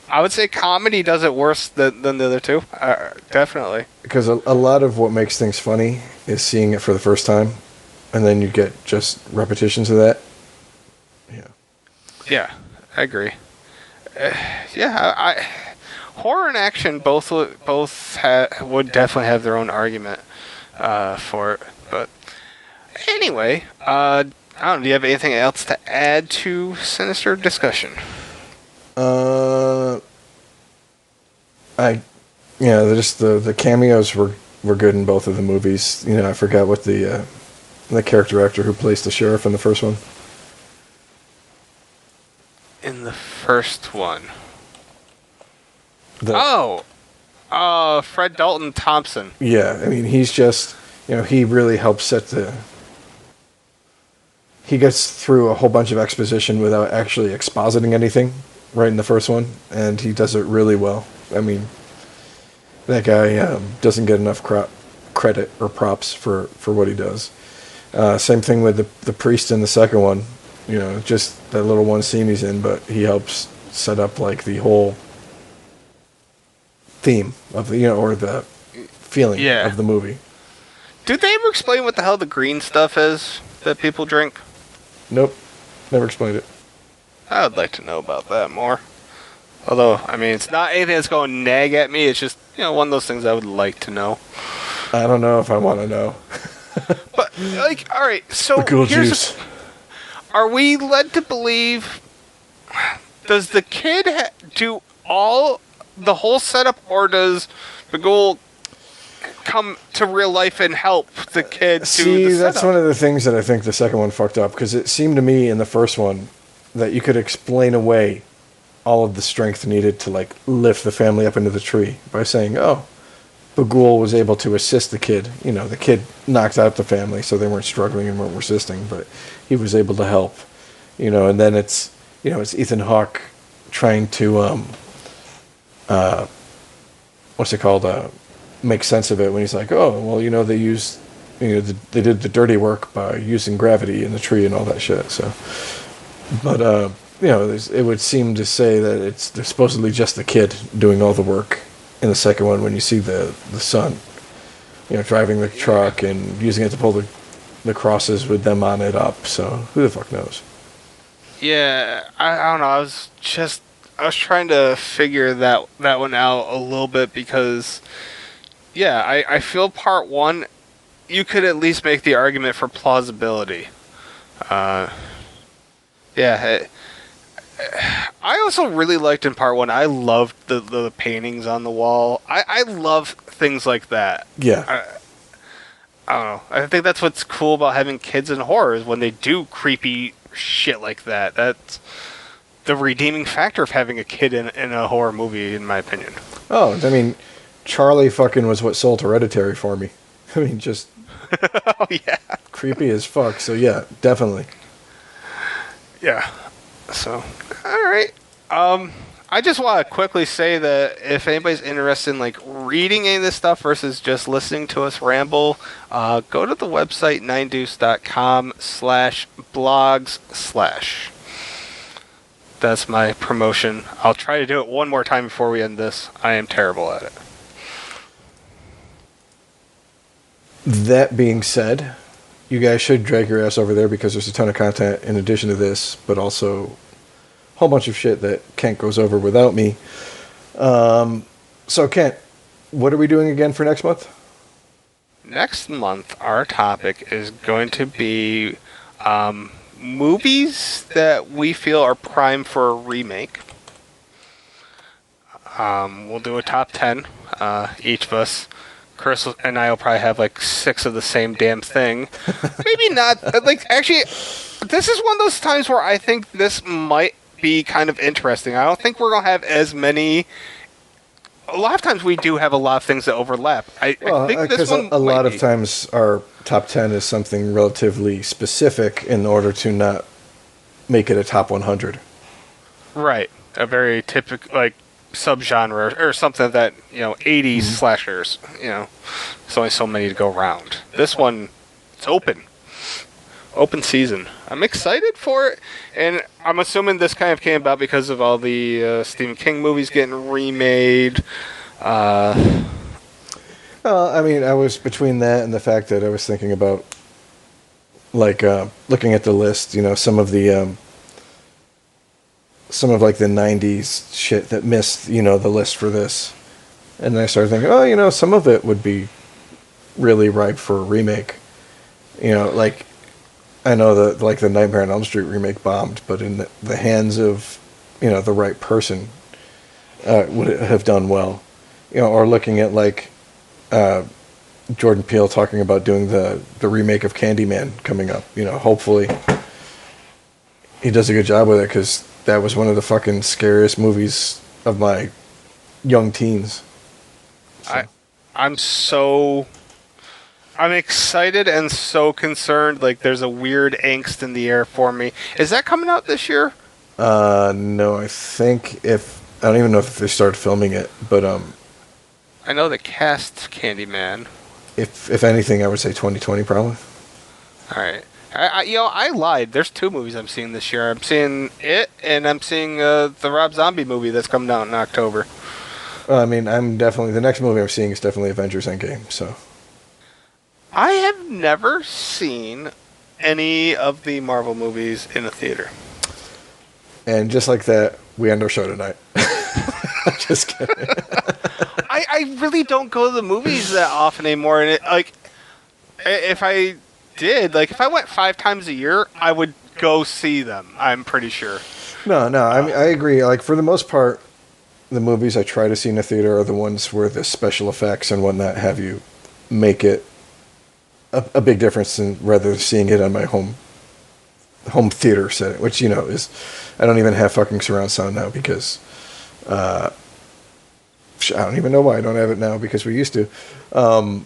I would say comedy does it worse than the other two. Definitely. Because a lot of what makes things funny is seeing it for the first time, and then you get just repetitions of that. Yeah. Yeah, I agree. Horror and action both would definitely have their own argument for it. But anyway, I don't know. Do you have anything else to add to Sinister discussion? Just the cameos were good in both of the movies. I forgot what the character actor who plays the sheriff in the first one. In the first one. Fred Dalton Thompson. Yeah, I mean, he's just, he really helps he gets through a whole bunch of exposition without actually expositing anything right in the first one, and he does it really well. I mean, that guy doesn't get enough credit or props for what he does. Same thing with the priest in the second one. Just that little one scene he's in, but he helps set up like the whole theme of or the feeling of the movie. Did they ever explain what the hell the green stuff is that people drink? Nope, never explained it. I would like to know about that more. Although, I mean, it's not anything that's going to nag at me. It's just, one of those things I would like to know. I don't know if I want to know. But, like, all right, so the cool juice. Are we led to believe, does the kid do the whole setup, or does Bagul come to real life and help the kid do the setup? That's one of the things that I think the second one fucked up, because it seemed to me in the first one that you could explain away all of the strength needed to like lift the family up into the tree by saying, Bagul was able to assist the kid. The kid knocked out the family, so they weren't struggling and weren't resisting, but he was able to help. And then it's Ethan Hawke trying to make sense of it when he's like, they used, they did the dirty work by using gravity in the tree and all that shit. So, but it would seem to say that it's supposedly just the kid doing all the work in the second one when you see the son, driving the truck and using it to pull the crosses with them on it up. So who the fuck knows? Yeah, I don't know. I was trying to figure that one out a little bit because, I feel part one, you could at least make the argument for plausibility. I also really liked in part one. I loved the paintings on the wall. I love things like that. Yeah. I don't know. I think that's what's cool about having kids in horror is when they do creepy shit like that. That's the redeeming factor of having a kid in a horror movie, in my opinion. Oh, I mean, Charlie fucking was what sold Hereditary for me. I mean, just Oh yeah, creepy as fuck. So yeah, definitely. yeah. So, all right. I just want to quickly say that if anybody's interested in like reading any of this stuff versus just listening to us ramble, go to the website 9deuce.com/blogs/. That's my promotion. I'll try to do it one more time before we end this. I am terrible at it. That being said, you guys should drag your ass over there because there's a ton of content in addition to this, but also a whole bunch of shit that Kent goes over without me. So Kent, what are we doing again for next month? Next month, our topic is going to be movies that we feel are prime for a remake. We'll do a top 10, each of us. Chris and I will probably have like 6 of the same damn thing. Maybe not. Like, actually, this is one of those times where I think this might be kind of interesting. I don't think we're going to have as many. A lot of times we do have a lot of things that overlap. I think this one a lot might of be. times our top 10 is something relatively specific in order to not make it a top 100. Right. A very typical, like, subgenre or something that, 80s slashers, there's only so many to go around. This one, it's open. Open season. I'm excited for it, and I'm assuming this kind of came about because of all the Stephen King movies getting remade. I mean, I was between that and the fact that I was thinking about, like, looking at the list, some of like the 90s shit that missed, the list for this. And then I started thinking, some of it would be really ripe for a remake. Like, I know that like the Nightmare on Elm Street remake bombed, but in the hands of, the right person, would it have done well. Or looking at like Jordan Peele talking about doing the remake of Candyman coming up. Hopefully he does a good job with it, because that was one of the fucking scariest movies of my young teens. So. I'm excited and so concerned. Like, there's a weird angst in the air for me. Is that coming out this year? No, I don't even know if they started filming it, but I know the cast Candyman. if anything, I would say 2020 probably. All right. I lied. There's 2 movies I'm seeing this year. I'm seeing it, and I'm seeing the Rob Zombie movie that's coming out in October. I mean, the next movie I'm seeing is definitely Avengers Endgame, so. I have never seen any of the Marvel movies in a theater. And just like that, we end our show tonight. Just kidding. I really don't go to the movies that often anymore, and if I did, like, if I went 5 times a year, I would go see them, I'm pretty sure. No, I mean, I agree. Like, for the most part, the movies I try to see in a theater are the ones where the special effects and whatnot have you make it a big difference than rather than seeing it on my home theater setting, which, is, I don't even have fucking surround sound now because, I don't even know why I don't have it now, because we used to. Like,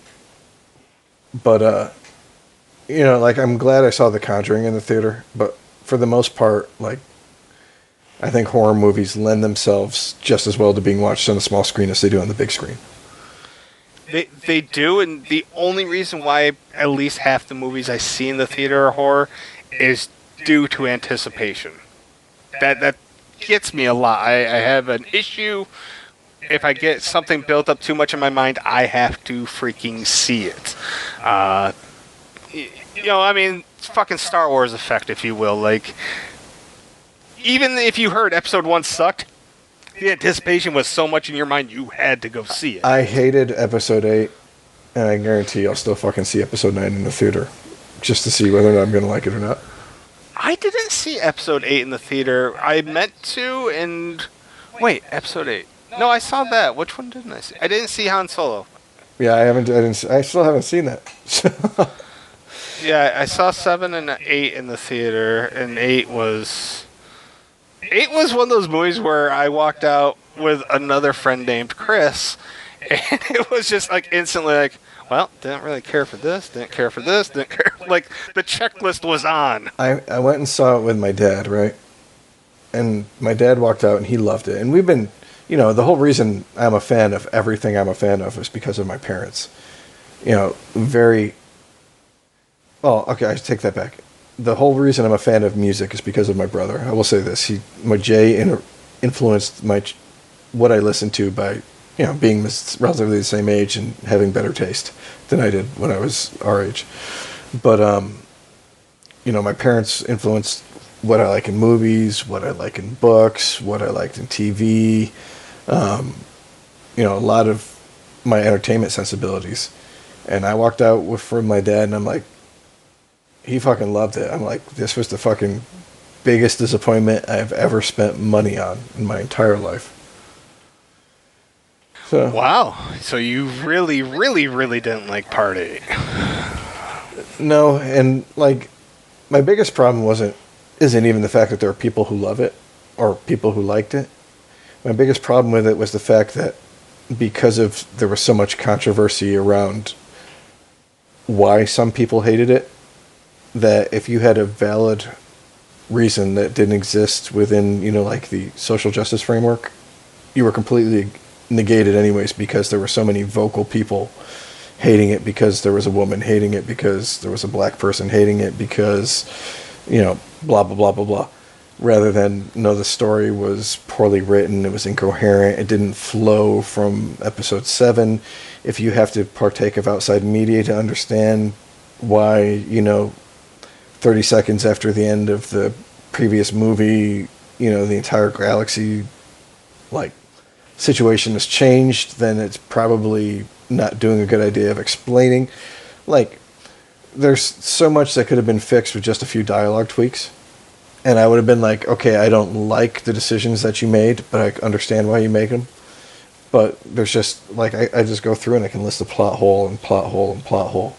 I'm glad I saw The Conjuring in the theater, but for the most part, like, I think horror movies lend themselves just as well to being watched on the small screen as they do on the big screen. They do, and the only reason why at least half the movies I see in the theater are horror is due to anticipation. That gets me a lot. I have an issue. If I get something built up too much in my mind, I have to freaking see it. I mean, it's fucking Star Wars effect, if you will. Like, even if you heard Episode 1 sucked, the anticipation was so much in your mind, you had to go see it. I hated Episode 8, and I guarantee I'll still fucking see Episode 9 in the theater, just to see whether or not I'm going to like it or not. I didn't see episode 8 in the theater. I meant to, and wait, episode 8. No, I saw that. Which one didn't I see? I didn't see Han Solo. Yeah, I still haven't seen that. Yeah, I saw 7 and 8 in the theater, and 8 was one of those movies where I walked out with another friend named Chris, and it was just like instantly like, well, didn't really care for this, didn't care for this, didn't care. Like the checklist was on. I went and saw it with my dad, right? And my dad walked out and he loved it. And we've been, the whole reason I'm a fan of everything I'm a fan of is because of my parents. Very. Oh, okay, I take that back. The whole reason I'm a fan of music is because of my brother. I will say this: Jay influenced what I listened to by, being relatively the same age and having better taste than I did when I was our age. But my parents influenced what I like in movies, what I like in books, what I liked in TV. A lot of my entertainment sensibilities. And I walked out from my dad, and I'm like, he fucking loved it. I'm like, this was the fucking biggest disappointment I've ever spent money on in my entire life. So, wow. So you really, really, really didn't like Part 8. No, and like, my biggest problem isn't even the fact that there are people who love it or people who liked it. My biggest problem with it was the fact that because there was so much controversy around why some people hated it, that if you had a valid reason that didn't exist within, like the social justice framework, you were completely negated anyways, because there were so many vocal people hating it, because there was a woman hating it, because there was a black person hating it, because, blah, blah, blah, blah, blah. Rather than, the story was poorly written, it was incoherent, it didn't flow from episode 7. If you have to partake of outside media to understand why, 30 seconds after the end of the previous movie, the entire galaxy, situation has changed, then it's probably not doing a good idea of explaining. There's so much that could have been fixed with just a few dialogue tweaks. And I would have been like, okay, I don't like the decisions that you made, but I understand why you make them. But there's just, I just go through and I can list a plot hole and plot hole and plot hole.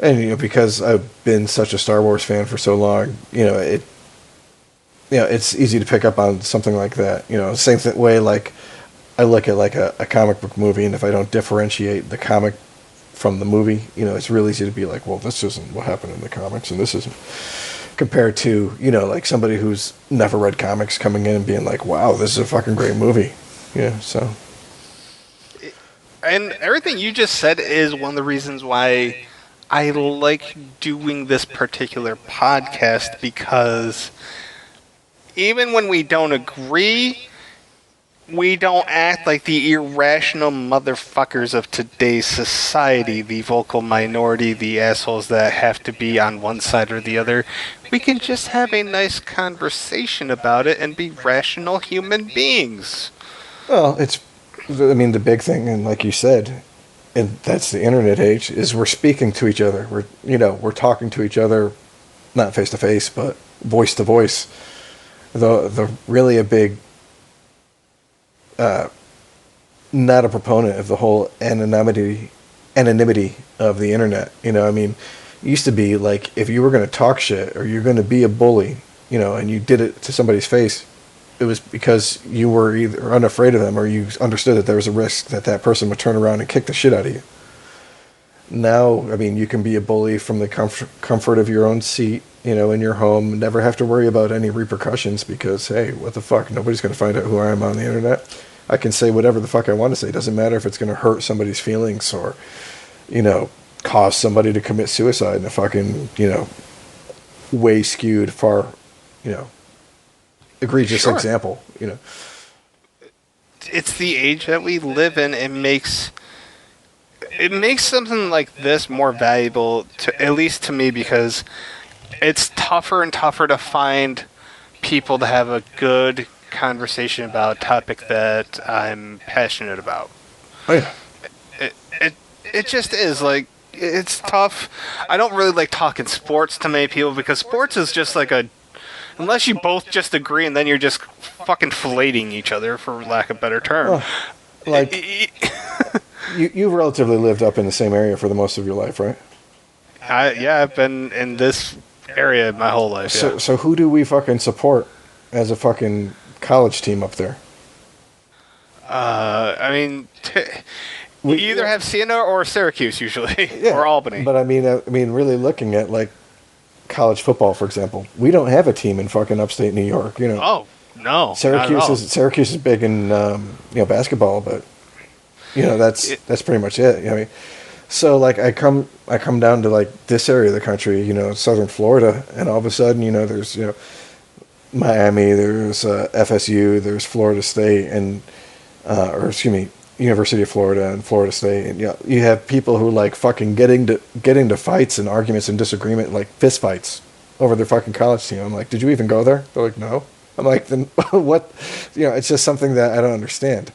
And, because I've been such a Star Wars fan for so long, it's easy to pick up on something like that. Same way, I look at a comic book movie, and if I don't differentiate the comic from the movie, it's really easy to be like, well, this isn't what happened in the comics, and this isn't. Compared to, somebody who's never read comics coming in and being like, wow, this is a fucking great movie. Yeah, so. And everything you just said is one of the reasons why I like doing this particular podcast, because even when we don't agree, we don't act like the irrational motherfuckers of today's society, the vocal minority, the assholes that have to be on one side or the other. We can just have a nice conversation about it and be rational human beings. Well, the big thing, and like you said, and that's the internet age, is we're speaking to each other. We're talking to each other, not face to face, but voice to voice. The really a big, not a proponent of the whole anonymity of the internet. It used to be like, if you were going to talk shit or you're going to be a bully, and you did it to somebody's face, it was because you were either unafraid of them or you understood that there was a risk that that person would turn around and kick the shit out of you. Now, you can be a bully from the comfort of your own seat, in your home, never have to worry about any repercussions because, hey, what the fuck? Nobody's going to find out who I am on the internet. I can say whatever the fuck I want to say. It doesn't matter if it's going to hurt somebody's feelings or, cause somebody to commit suicide in a fucking, way skewed, far, egregious example, It's the age that we live in. It makes something like this more valuable, at least to me, because it's tougher and tougher to find people to have a good conversation about a topic that I'm passionate about. Oh, yeah. It just is. it's tough. I don't really like talking sports to many people because sports is just like unless you both just agree and then you're just fucking filleting each other, for lack of a better term. Well, like, you've relatively lived up in the same area for the most of your life, right? I've been in this area my whole life. Yeah. So who do we fucking support as a fucking college team up there? I mean, we either have Siena or Syracuse usually, or Albany. But I mean, really looking at like college football, for example, we don't have a team in fucking upstate New York. You know. Oh no, Syracuse is big in basketball, but that's pretty much it. I mean, so like I come down to like this area of the country, southern Florida, and all of a sudden, there's Miami, there's FSU, there's Florida State, and University of Florida and Florida State, and you have people who like fucking getting to fights and arguments and disagreement, like fist fights over their fucking college team. I'm like, did you even go there? They're like, no. I'm like, then what? It's just something that I don't understand.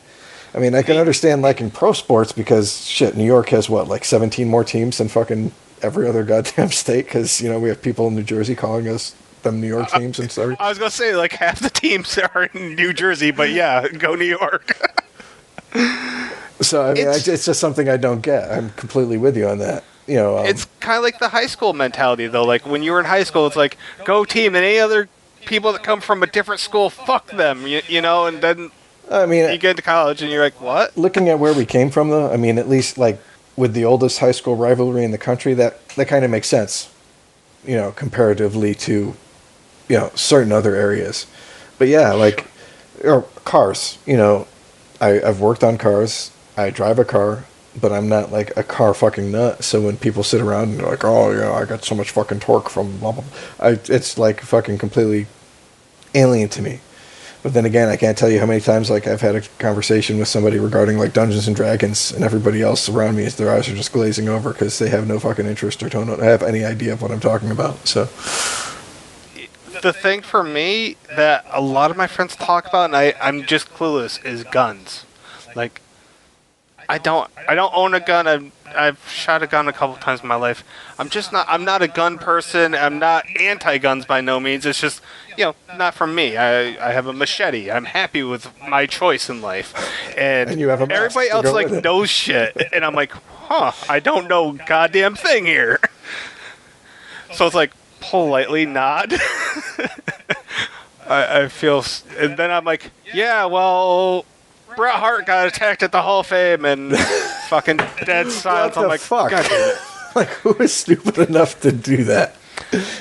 I mean, I can understand liking pro sports because shit, New York has what, like 17 more teams than fucking every other goddamn state, because we have people in New Jersey calling us them New York teams and stuff. I was gonna say like half the teams are in New Jersey, but yeah, go New York. So I mean, it's just something I don't get. I'm completely with you on that. It's kind of like the high school mentality, though. Like when you were in high school, it's like go team, and any other people that come from a different school, fuck them. And then I mean, you get into college, and you're like, what? Looking at where we came from, though, I mean, at least like with the oldest high school rivalry in the country, that kind of makes sense. Comparatively to certain other areas. But yeah, like cars. I've worked on cars. I drive a car, but I'm not like a car fucking nut. So when people sit around and they're like, oh yeah, I got so much fucking torque from blah blah, it's like fucking completely alien to me. But then again, I can't tell you how many times like I've had a conversation with somebody regarding like Dungeons and Dragons, and everybody else around me, their eyes are just glazing over because they have no fucking interest or don't have any idea of what I'm talking about. So the thing for me that a lot of my friends talk about, and I'm just clueless, is guns. Like, I don't own a gun. I've shot a gun a couple times in my life. I'm not a gun person. I'm not anti-guns by no means. It's just, not from me. I have a machete. I'm happy with my choice in life. And you have a mask everybody else like knows shit. And I'm like, I don't know goddamn thing here. So it's like, politely nod. I feel, and then I'm like, yeah, well, Bret Hart got attacked at the Hall of Fame, and fucking dead silence. I'm like, fuck? God damn it. Like, who is stupid enough to do that?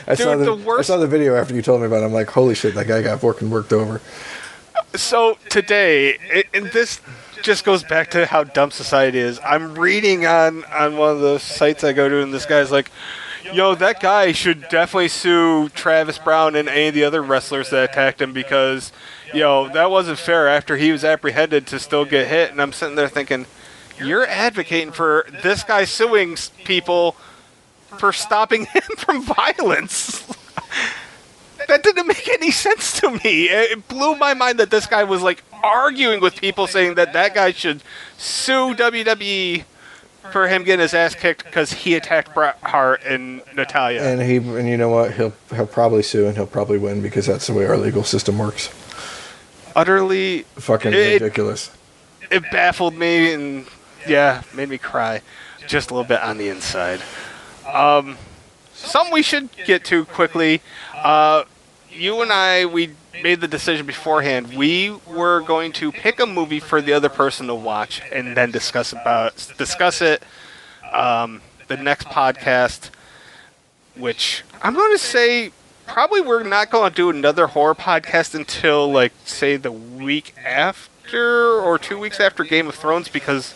I saw the video after you told me about it. I'm like, holy shit, that guy got worked over. So today, and this just goes back to how dumb society is. I'm reading on one of the sites I go to, and this guy's like, yo, that guy should definitely sue Travis Brown and any of the other wrestlers that attacked him because, that wasn't fair after he was apprehended to still get hit. And I'm sitting there thinking, you're advocating for this guy suing people for stopping him from violence. That didn't make any sense to me. It blew my mind that this guy was like arguing with people saying that guy should sue WWE for him getting his ass kicked because he attacked Bret Hart and Natalya. And you know what? He'll probably sue and he'll probably win because that's the way our legal system works. Utterly fucking ridiculous. It baffled me and made me cry just a little bit on the inside. Something we should get to quickly. You and I, we made the decision beforehand. We were going to pick a movie for the other person to watch and then discuss it. The next podcast, which I'm going to say probably we're not going to do another horror podcast until like say the week after or 2 weeks after Game of Thrones because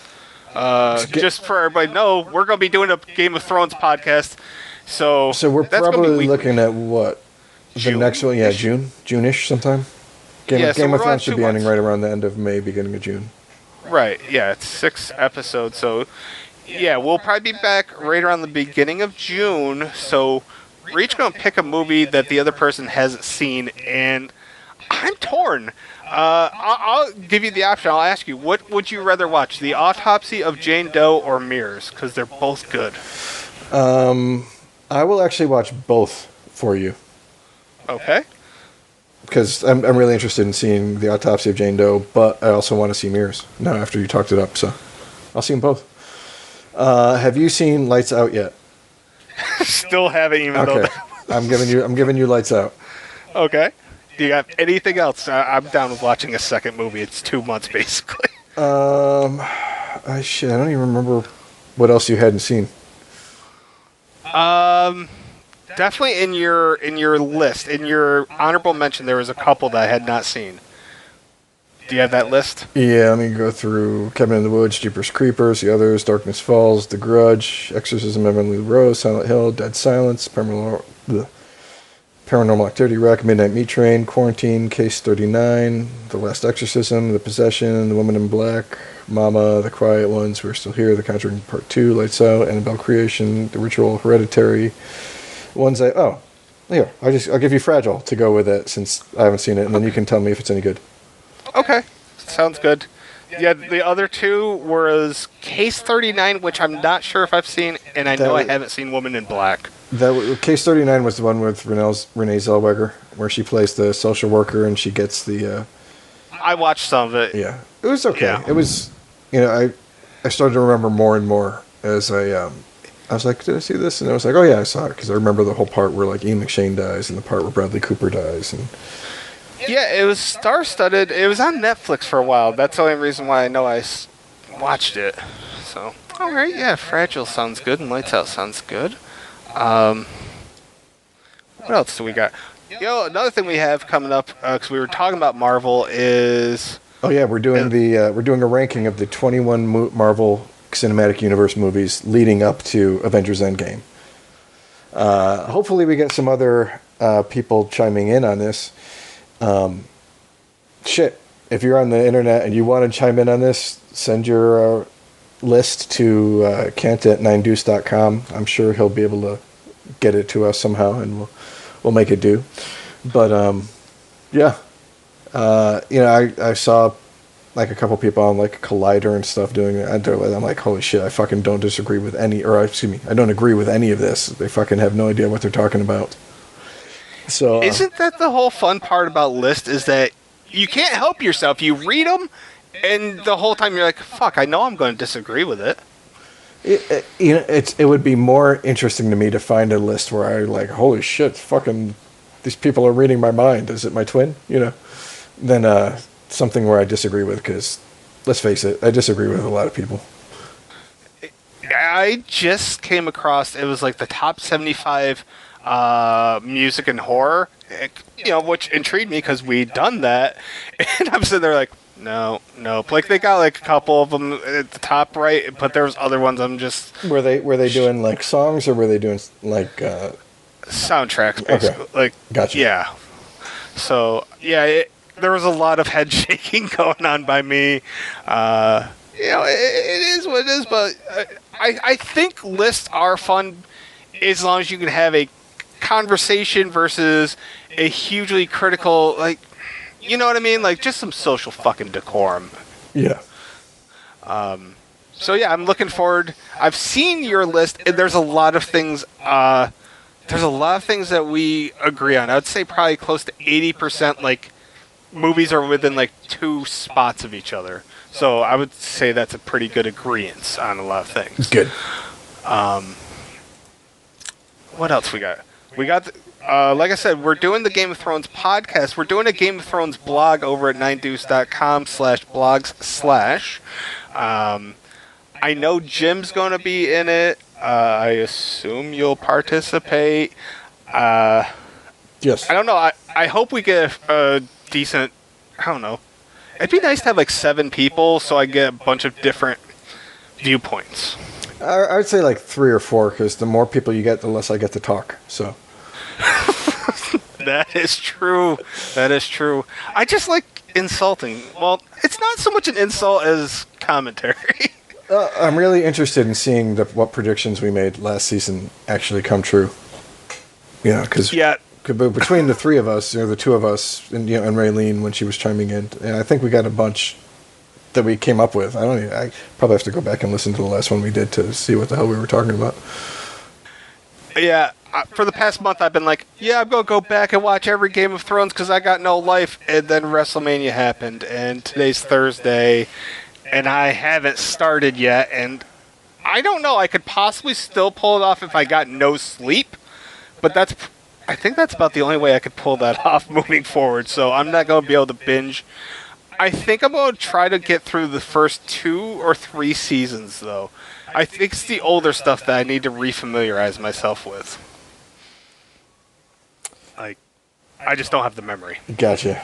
just for everybody to know, we're going to be doing a Game of Thrones podcast. So we're probably looking at what? The next one, June-ish sometime. Game of Thrones should be ending right around the end of May, beginning of June. Right, yeah, it's 6 episodes, so we'll probably be back right around the beginning of June, so we're each going to pick a movie that the other person hasn't seen, and I'm torn. I'll give you the option. I'll ask you, what would you rather watch, The Autopsy of Jane Doe or Mirrors? Because they're both good. I will actually watch both for you. Okay. Because I'm really interested in seeing The Autopsy of Jane Doe, but I also want to see Mirrors now after you talked it up, so I'll see them both. Have you seen Lights Out yet? Still haven't, even though. Okay. I'm giving you Lights Out. Okay. Do you have anything else? I'm down with watching a second movie. It's 2 months, basically. I don't even remember what else you hadn't seen. Definitely in your list, in your honorable mention, there was a couple that I had not seen. Do you have that list? Yeah, let me go through Cabin in the Woods, Jeepers Creepers, The Others, Darkness Falls, The Grudge, Exorcism of Emily Rose, Silent Hill, Dead Silence, Paranormal Activity Rec, Midnight Meat Train, Quarantine, Case 39, The Last Exorcism, The Possession, The Woman in Black, Mama, The Quiet Ones, We're Still Here, The Conjuring Part 2, Lights Out, Annabelle Creation, The Ritual, Hereditary. Here, I'll give you Fragile to go with it since I haven't seen it, and then you can tell me if it's any good. Okay, sounds good. Yeah, the other two was Case 39, which I'm not sure if I've seen, and I know I haven't seen Woman in Black. Case 39 was the one with Renee Zellweger, where she plays the social worker and she gets the... I watched some of it. Yeah, it was okay. Yeah. It was, I started to remember more and more as I was like, did I see this? And I was like, oh yeah, I saw it, because I remember the whole part where like Ian McShane dies and the part where Bradley Cooper dies. And yeah, it was star-studded. It was on Netflix for a while. That's the only reason why I know I watched it. So, all right, yeah, Fragile sounds good and Lights Out sounds good. What else do we got? Another thing we have coming up, because we were talking about Marvel, is... Oh yeah, we're doing we're doing a ranking of the 21 Marvel Cinematic Universe movies leading up to Avengers Endgame. Hopefully we get some other people chiming in on this. If you're on the internet and you want to chime in on this, send your list to Kent at 9deuce.com. I'm sure he'll be able to get it to us somehow, and we'll make it do. But I saw like a couple people on like Collider and stuff doing it. I'm like, holy shit, I fucking don't disagree with I don't agree with any of this. They fucking have no idea what they're talking about. So isn't that the whole fun part about lists, is that you can't help yourself. You read them, and the whole time you're like, fuck, I know I'm going to disagree with it. It would be more interesting to me to find a list where I like, holy shit, fucking these people are reading my mind. Is it my twin? Than something where I disagree with, because let's face it, I disagree with a lot of people. I just came across, it was like the top 75 music and horror, which intrigued me because we'd done that, and I'm sitting there like, no, like they got like a couple of them at the top right, but there was other ones I'm just... Were they doing like songs, or were they doing like soundtracks, basically? Okay. Like, gotcha. Yeah. So yeah, there was a lot of head shaking going on by me. It is what it is, but I think lists are fun as long as you can have a conversation versus a hugely critical, like, you know what I mean? Like, just some social fucking decorum. Yeah. So yeah, I'm looking forward. I've seen your list, and there's a lot of things. There's a lot of things that we agree on. I would say probably close to 80%. Like, movies are within like 2 spots of each other. So I would say that's a pretty good agreement on a lot of things. Good. What else we got? We got, like I said, we're doing the Game of Thrones podcast. We're doing a Game of Thrones blog over at 9deuce.com/blogs/. I know Jim's going to be in it. I assume you'll participate. Yes. I don't know. I hope we get a decent... I don't know. It'd be nice to have like 7 people so I get a bunch of different viewpoints. I would say like 3 or 4, because the more people you get, the less I get to talk. So That is true. That is true. I just like insulting. Well, it's not so much an insult as commentary. I'm really interested in seeing what predictions we made last season actually come true. Because But between the three of us, the two of us, and and Raylene when she was chiming in, and I think we got a bunch that we came up with. I probably have to go back and listen to the last one we did to see what the hell we were talking about. Yeah, for the past month I've been like, yeah, I'm going to go back and watch every Game of Thrones because I got no life. And then WrestleMania happened, and today's Thursday, and I haven't started yet. And I don't know, I could possibly still pull it off if I got no sleep, but I think that's about the only way I could pull that off moving forward. So I'm not going to be able to binge. I think I'm going to try to get through the first 2 or 3 seasons, though. I think it's the older stuff that I need to refamiliarize myself with. Like, I just don't have the memory. Gotcha.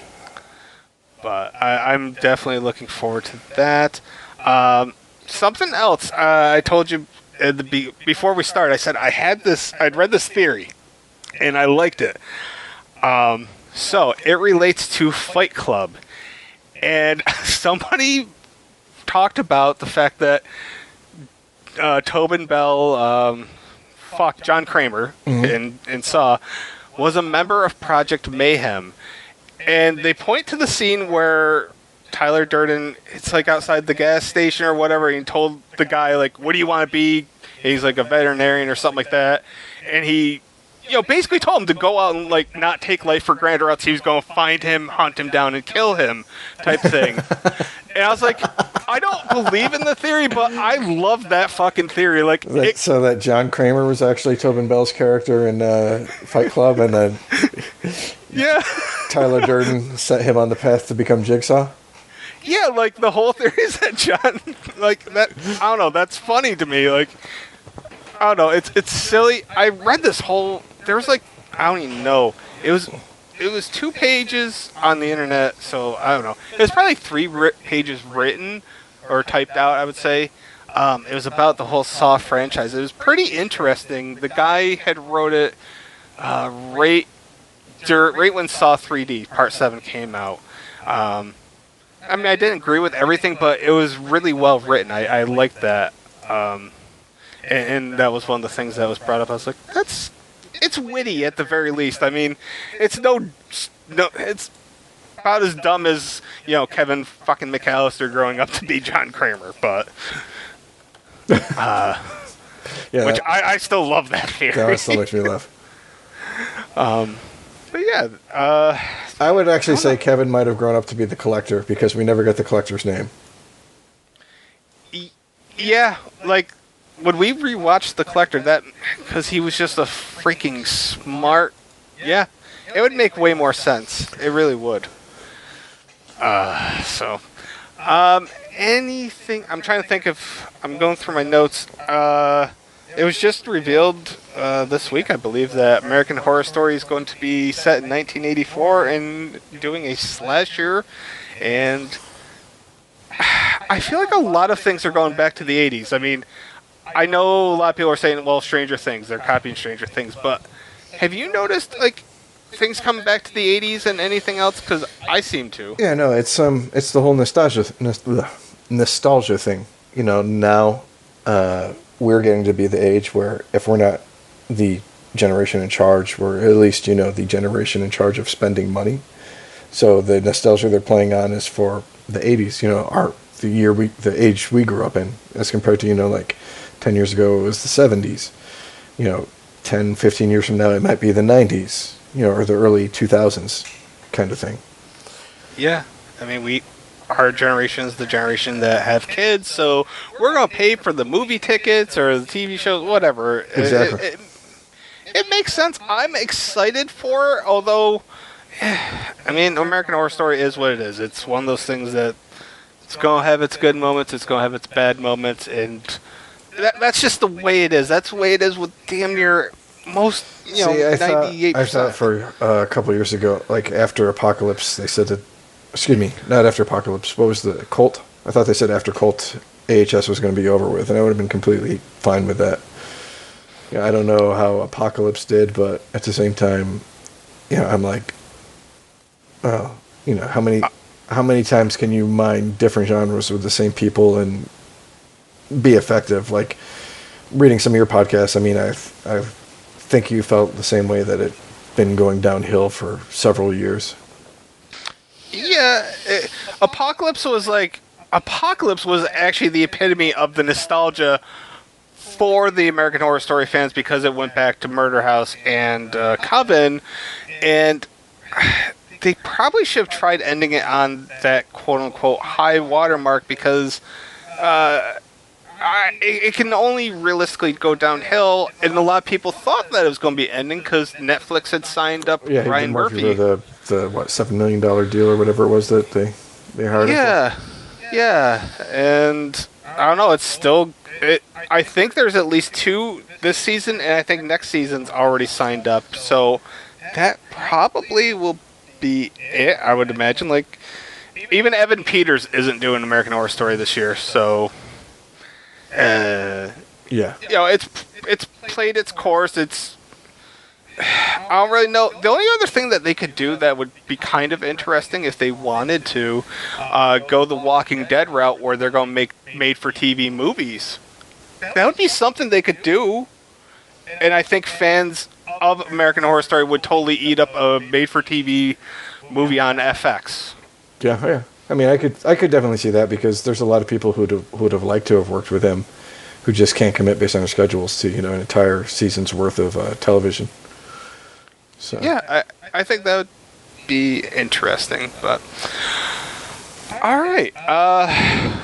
But I'm definitely looking forward to that. Something else I told you before we started. I said I'd read this theory, and I liked it. So it relates to Fight Club, and somebody talked about the fact that Tobin Bell, John Kramer, in Saw, was a member of Project Mayhem. And they point to the scene where Tyler Durden, it's like outside the gas station or whatever, and he told the guy, like, what do you want to be? And he's like a veterinarian or something like that. And he, basically told him to go out and, like, not take life for granted, or else he was going to find him, hunt him down, and kill him, type thing. And I was like, I don't believe in the theory, but I love that fucking theory. Like, so that John Kramer was actually Tobin Bell's character in Fight Club, and then yeah, Tyler Durden set him on the path to become Jigsaw? Yeah, like, the whole theory is that John, like, that, I don't know, that's funny to me. Like, I don't know, it's silly. I read this whole, there was, like, I don't even know. It was 2 pages on the internet, so I don't know. It was probably 3 pages written or typed out, I would say. It was about the whole Saw franchise. It was pretty interesting. The guy had wrote it right when Saw 3D Part 7 came out. I mean, I didn't agree with everything, but it was really well written. I liked that. And that was one of the things that was brought up. I was like, it's witty at the very least. I mean, it's it's about as dumb as, Kevin fucking McAllister growing up to be John Kramer, but Yeah, which I still love that theory. That still makes me laugh. But yeah, I would actually say Kevin might have grown up to be the Collector, because we never got the Collector's name. Yeah, like, when we rewatched The Collector, that, because he was just a freaking smart, yeah, it would make way more sense. It really would. Anything, I'm trying to think if, I'm going through my notes. It was just revealed this week, I believe, that American Horror Story is going to be set in 1984 and doing a slasher, and I feel like a lot of things are going back to the 80s. I mean, I know a lot of people are saying, well, Stranger Things, they're copying Stranger Things, but have you noticed, like, things coming back to the 80s and anything else? Because I seem to. Yeah, no, it's the whole nostalgia thing. Now we're getting to be the age where if we're not the generation in charge, we're at least, the generation in charge of spending money. So the nostalgia they're playing on is for the 80s, the age we grew up in, as compared to, like 10 years ago it was the 70s. 10, 15 years from now it might be the 90s, or the early 2000s kind of thing. Yeah. I mean, our generation is the generation that have kids, so we're going to pay for the movie tickets or the TV shows, whatever. Exactly. It makes sense. I'm excited for it, although, I mean, American Horror Story is what it is. It's one of those things that it's going to have its good moments, it's going to have its bad moments, and that's just the way it is. That's the way it is with damn near most, 98%. I thought for a couple of years ago, like after Apocalypse, they said that, excuse me, not after Apocalypse, what was the Cult? I thought they said after Cult, AHS was going to be over with, and I would have been completely fine with that. I don't know how Apocalypse did, but at the same time, I'm like, how many times can you mine different genres with the same people and be effective? Like, reading some of your podcasts, I mean, I think you felt the same way, that been going downhill for several years. Yeah, Apocalypse was actually the epitome of the nostalgia for the American Horror Story fans because it went back to Murder House and Coven, and they probably should have tried ending it on that quote-unquote high watermark because it can only realistically go downhill, and a lot of people thought that it was going to be ending because Netflix had signed up Ryan Murphy. The $7 million deal or whatever it was that they hired him for? Yeah, and I don't know, it's still... I think there's at least 2 this season, and I think next season's already signed up, so that probably will be it, I would imagine. Like, even Evan Peters isn't doing American Horror Story this year, so... yeah. You know, it's played its course. I don't really know. The only other thing that they could do that would be kind of interesting if they wanted to go the Walking Dead route where they're going to make made-for-TV movies. That would be something they could do. And I think fans of American Horror Story would totally eat up a made-for-TV movie on FX. Yeah. I mean, I could definitely see that because there's a lot of people who'd have liked to have worked with him who just can't commit based on their schedules to, an entire season's worth of television. So. Yeah, I think that would be interesting, but... Alright,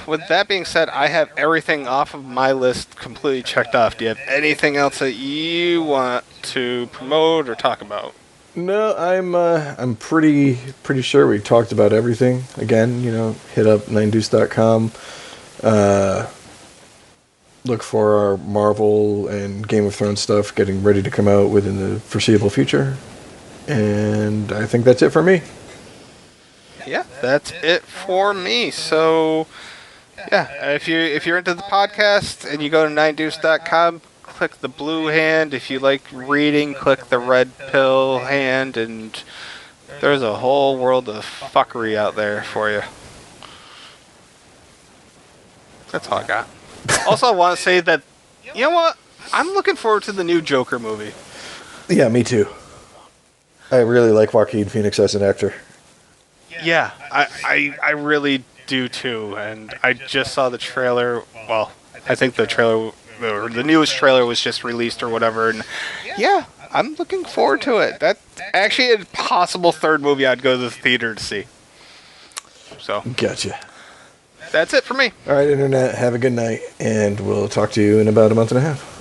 with that being said, I have everything off of my list completely checked off. Do you have anything else that you want to promote or talk about? No, I'm pretty sure we talked about everything. Again, hit up 2000’s.com. Look for our Marvel and Game of Thrones stuff getting ready to come out within the foreseeable future. And I think that's it for me. Yeah, that's it for me. So, yeah, if you're into the podcast and you go to 2000’s.com, click the blue hand. If you like reading, click the red pill hand, and there's a whole world of fuckery out there for you. That's all I got. Also, I want to say that, you know what? I'm looking forward to the new Joker movie. Yeah, me too. I really like Joaquin Phoenix as an actor. Yeah, I really do too, and I just saw the trailer. Well, I think the newest trailer was just released or whatever, and yeah, I'm looking forward to it. That's actually a possible third movie I'd go to the theater to see. So, gotcha. That's it for me. All right, Internet, have a good night, and we'll talk to you in about a month and a half.